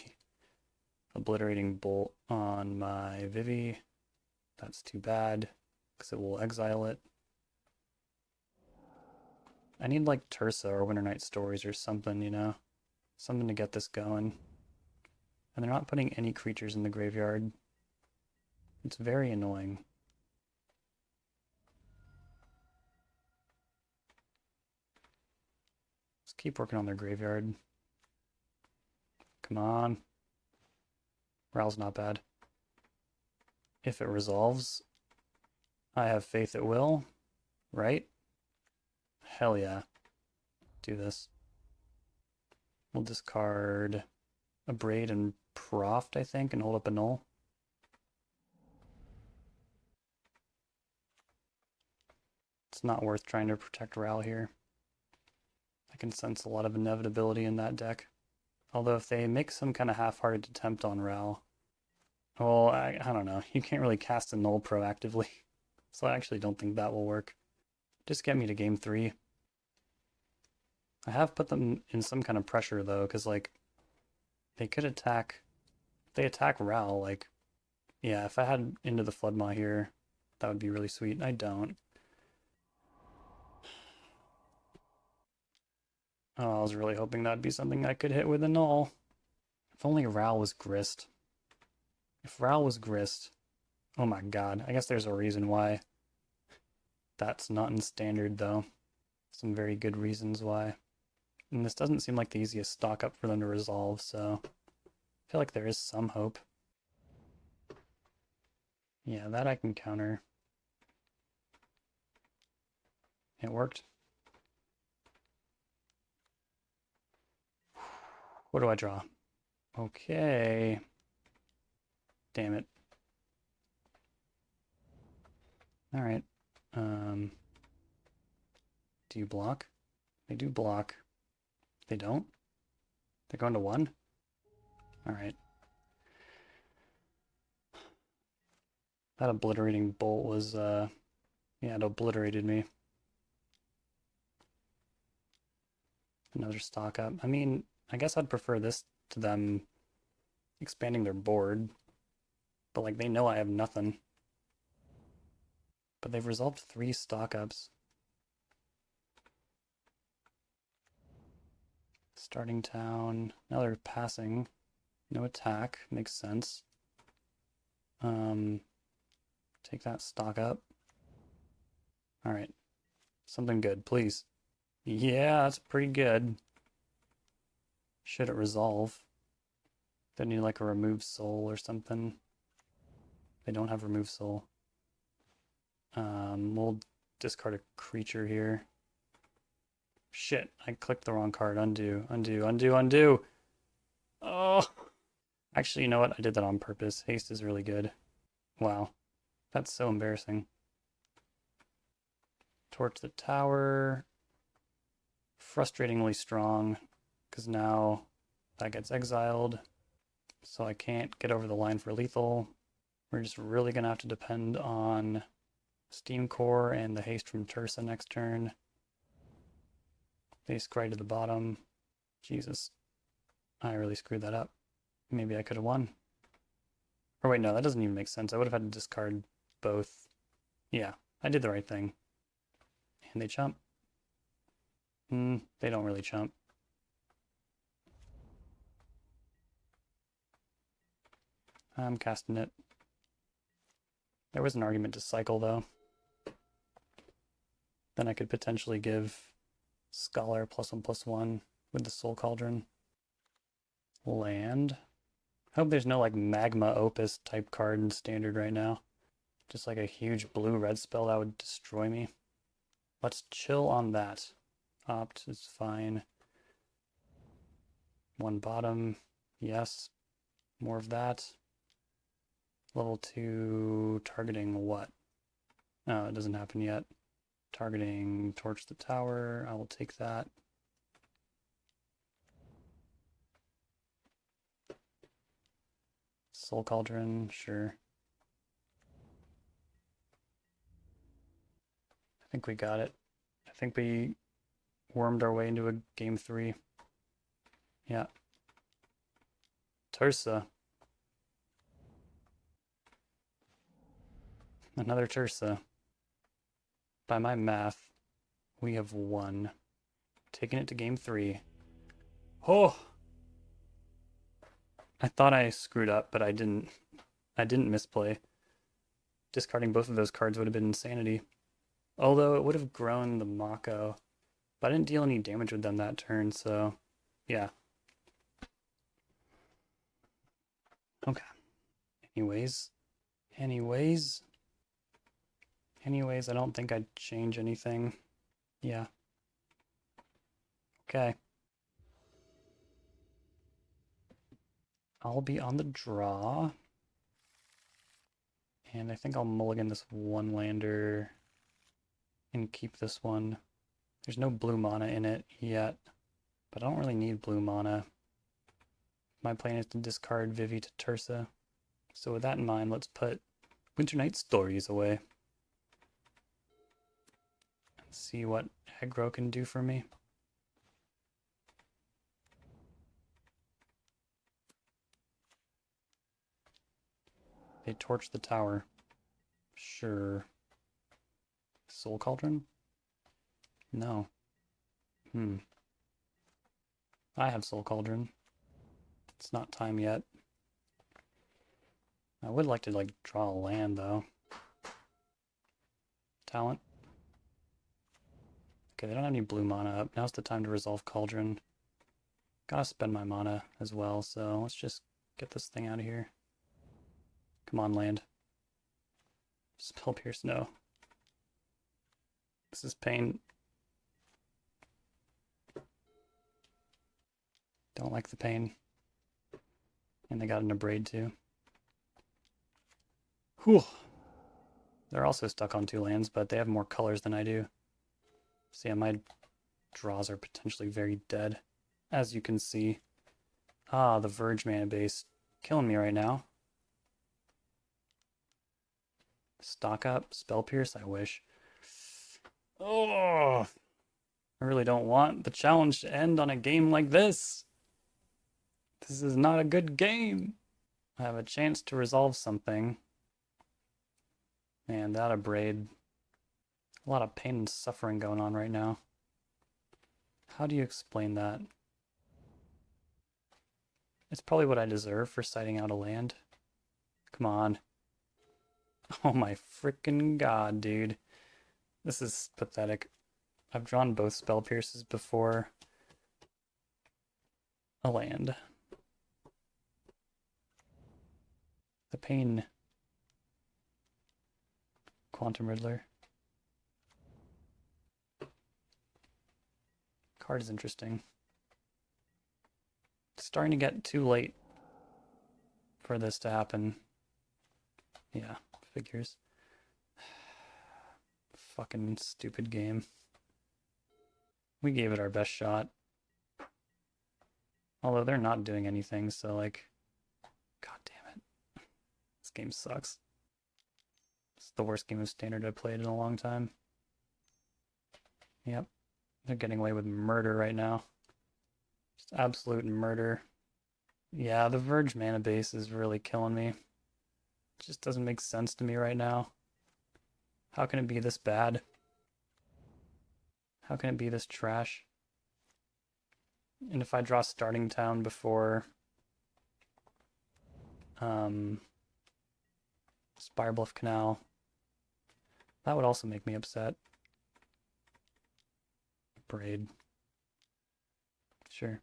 Obliterating Bolt on my Vivi. That's too bad, because it will exile it. I need like Tersa or Winter Night Stories or something, you know? Something to get this going. And they're not putting any creatures in the graveyard. It's very annoying. Let's keep working on their graveyard. Come on. Ral's not bad. If it resolves, I have faith it will, right? Hell yeah. Do this. We'll discard a Braid and Proft, I think, and hold up a null. It's not worth trying to protect Ral here. I can sense a lot of inevitability in that deck. Although if they make some kind of half-hearted attempt on Ral, well, I don't know. You can't really cast a null proactively. So I actually don't think that will work. Just get me to game 3. I have put them in some kind of pressure though, because like, they could attack, if they attack Ral, like, yeah, if I had Into the Floodmaw here, that would be really sweet. I don't. Oh, I was really hoping that'd be something I could hit with a null. If only Ral was grist. If Ral was grist, oh my god, I guess there's a reason why that's not in standard though. Some very good reasons why. And this doesn't seem like the easiest stock up for them to resolve, so I feel like there is some hope. Yeah, that I can counter. It worked. What do I draw? Okay. Damn it. Alright. Do you block? They do block. They don't? They're going to 1? Alright. That obliterating bolt was, yeah, it obliterated me. Another stock up. I mean, I guess I'd prefer this to them expanding their board. But, like, they know I have nothing. But they've resolved 3 stock ups. Starting town. Now they're passing. No attack. Makes sense. Take that stock up. Alright. Something good, please. Yeah, that's pretty good. Should it resolve? They need like a remove soul or something. They don't have remove soul. We'll discard a creature here. Shit, I clicked the wrong card. Undo, undo, undo, undo. Oh! Actually, you know what? I did that on purpose. Haste is really good. Wow. That's so embarrassing. Torch the tower. Frustratingly strong, because now that gets exiled. So I can't get over the line for lethal. We're just really going to have to depend on Steam Core and the haste from Tursa next turn. They scry to the bottom. Jesus. I really screwed that up. Maybe I could have won. Or wait, no, that doesn't even make sense. I would have had to discard both. Yeah, I did the right thing. And they chump. They don't really chump. I'm casting it. There was an argument to cycle, though. Then I could potentially give Scholar +1/+1 with the Soul Cauldron. Land. I hope there's no like Magma Opus type card in Standard right now. Just like a huge blue-red spell that would destroy me. Let's chill on that. Opt is fine. 1 bottom. Yes. More of that. Level 2 targeting what? Oh, it doesn't happen yet. Targeting Torch the Tower. I will take that. Soul Cauldron, sure. I think we got it. I think we wormed our way into a game 3. Yeah. Tursa. Another Tursa. By my math, we have won. Taking it to game 3. Oh! I thought I screwed up, but I didn't. I didn't misplay. Discarding both of those cards would have been insanity. Although it would have grown the Mako. But I didn't deal any damage with them that turn, so yeah. Okay. Anyways, I don't think I'd change anything. Yeah. Okay. I'll be on the draw. And I think I'll mulligan this 1-lander and keep this one. There's no blue mana in it yet, but I don't really need blue mana. My plan is to discard Vivi to Tursa. So with that in mind, let's put Winter Night Stories away. And see what aggro can do for me. They torch the tower. Sure. Soul Cauldron? No. I have Soul Cauldron. It's not time yet. I would like to like draw a land though. Talent. Okay, they don't have any blue mana up. Now's the time to resolve Cauldron. Gotta spend my mana as well, so let's just get this thing out of here. Come on, land. Spell Pierce, no. This is pain. Don't like the pain. And they got an Abrade too. Whew. They're also stuck on 2 lands, but they have more colors than I do. So yeah, my draws are potentially very dead. as you can see. Ah, the Verge mana base. Killing me right now. Stock up, Spell Pierce, I wish. Oh, I really don't want the challenge to end on a game like this. This is not a good game. I have a chance to resolve something. Man, that Abrade. A lot of pain and suffering going on right now. How do you explain that? It's probably what I deserve for sighting out a land. Come on. Oh my freaking god, dude. This is pathetic. I've drawn both Spell Pierces before a land. The pain. Quantum Riddler. Card is interesting. It's starting to get too late for this to happen. Yeah, figures. Fucking stupid game. We gave it our best shot. Although they're not doing anything, so like, god damn it. This game sucks. It's the worst game of Standard I've played in a long time. Yep. They're getting away with murder right now. Just absolute murder. Yeah, the Verge mana base is really killing me. It just doesn't make sense to me right now. How can it be this bad? How can it be this trash? And if I draw Starting Town before Spirebluff Canal, that would also make me upset. Braid. Sure.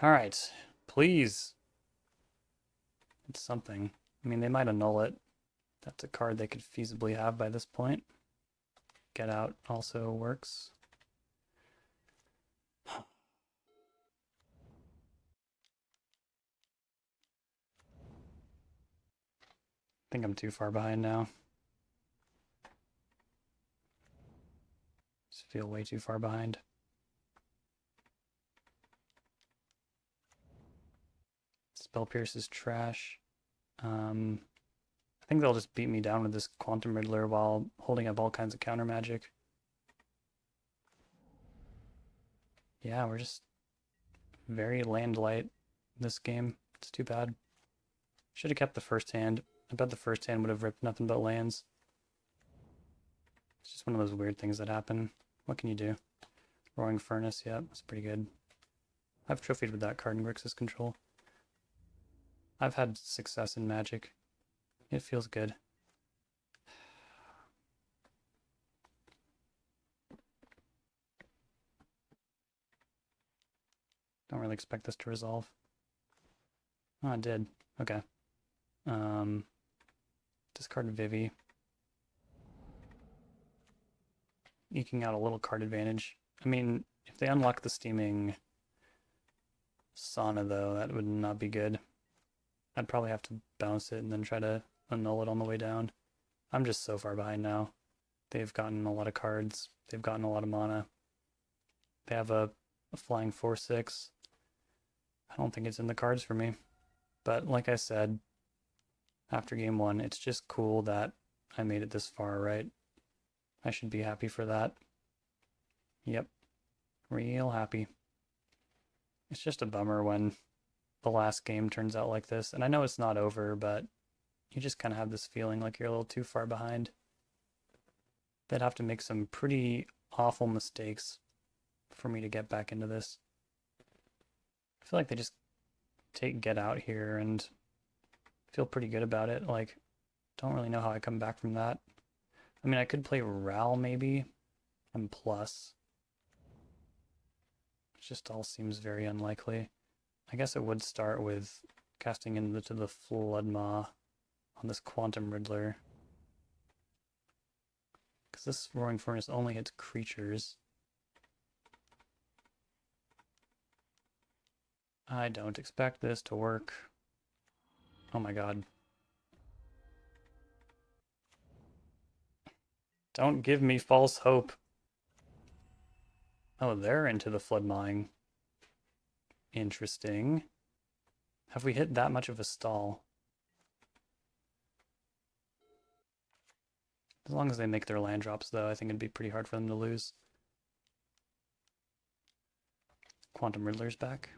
Alright. Please. It's something. I mean, they might annul it. That's a card they could feasibly have by this point. Get Out also works. I think I'm too far behind now. Just feel way too far behind. Spell Pierce is trash. I think they'll just beat me down with this Quantum Riddler while holding up all kinds of counter magic. Yeah, we're just very land light this game. It's too bad. Should have kept the first hand. I bet the first hand would have ripped nothing but lands. It's just one of those weird things that happen. What can you do? Roaring Furnace, yeah, that's pretty good. I've trophied with that card in Grixis control. I've had success in Magic. It feels good. Don't really expect this to resolve. Oh, it did. Okay. Discard Vivi. Eking out a little card advantage. I mean, if they unlock the Steaming Sauna, though, that would not be good. I'd probably have to bounce it and then try to annul it on the way down. I'm just so far behind now. They've gotten a lot of cards. They've gotten a lot of mana. They have a flying 4/6. I don't think it's in the cards for me. But like I said, after game one, it's just cool that I made it this far, right? I should be happy for that. Yep. Real happy. It's just a bummer when the last game turns out like this. And I know it's not over, but you just kind of have this feeling like you're a little too far behind. They'd have to make some pretty awful mistakes for me to get back into this. I feel like they just take Get Out here and feel pretty good about it. Like, don't really know how I come back from that. I mean, I could play Ral maybe, and plus. It just all seems very unlikely. I guess it would start with casting into the Flood Maw on this Quantum Riddler. Because this Roaring Furnace only hits creatures. I don't expect this to work. Oh my god. Don't give me false hope. Oh, they're into the flood mine. Interesting. Have we hit that much of a stall? As long as they make their land drops, though, I think it'd be pretty hard for them to lose. Quantum Riddler's back.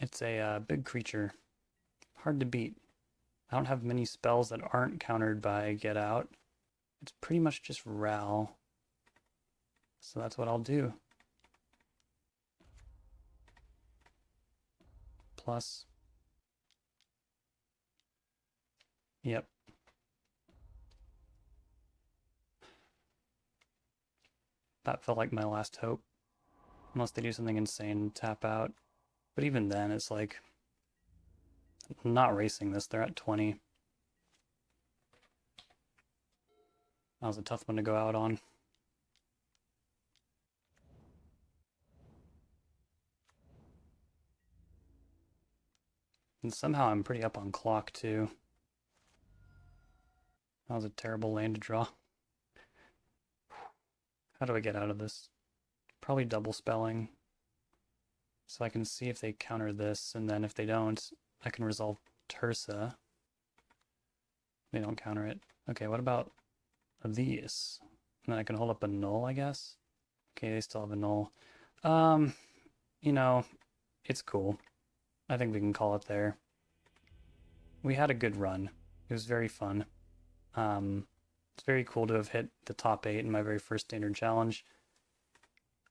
It's a big creature. Hard to beat. I don't have many spells that aren't countered by Get Out. It's pretty much just Ral. So that's what I'll do. Plus. Yep. That felt like my last hope. Unless they do something insane and tap out. But even then, it's like, I'm not racing this. They're at 20. That was a tough one to go out on. And somehow I'm pretty up on clock, too. That was a terrible lane to draw. How do I get out of this? Probably double spelling. So I can see if they counter this, and then if they don't, I can resolve Tersa. They don't counter it. Okay, what about these? And then I can hold up a null, I guess. Okay, they still have a null. You know, it's cool. I think we can call it there. We had a good run. It was very fun. It's very cool to have hit the top 8 in my very first standard challenge.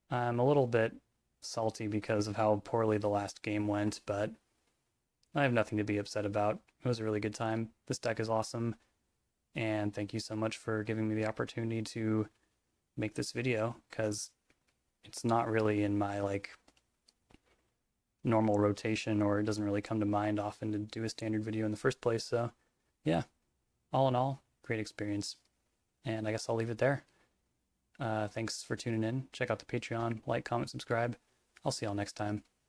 I'm a little bit salty because of how poorly the last game went, but I have nothing to be upset about. It was a really good time. This deck is awesome, and thank you so much for giving me the opportunity to make this video, because it's not really in my like normal rotation, or it doesn't really come to mind often to do a standard video in the first place. So yeah, all in all, great experience. And I guess I'll leave it there. Thanks for tuning in. Check out the Patreon, like, comment, subscribe. I'll see y'all next time.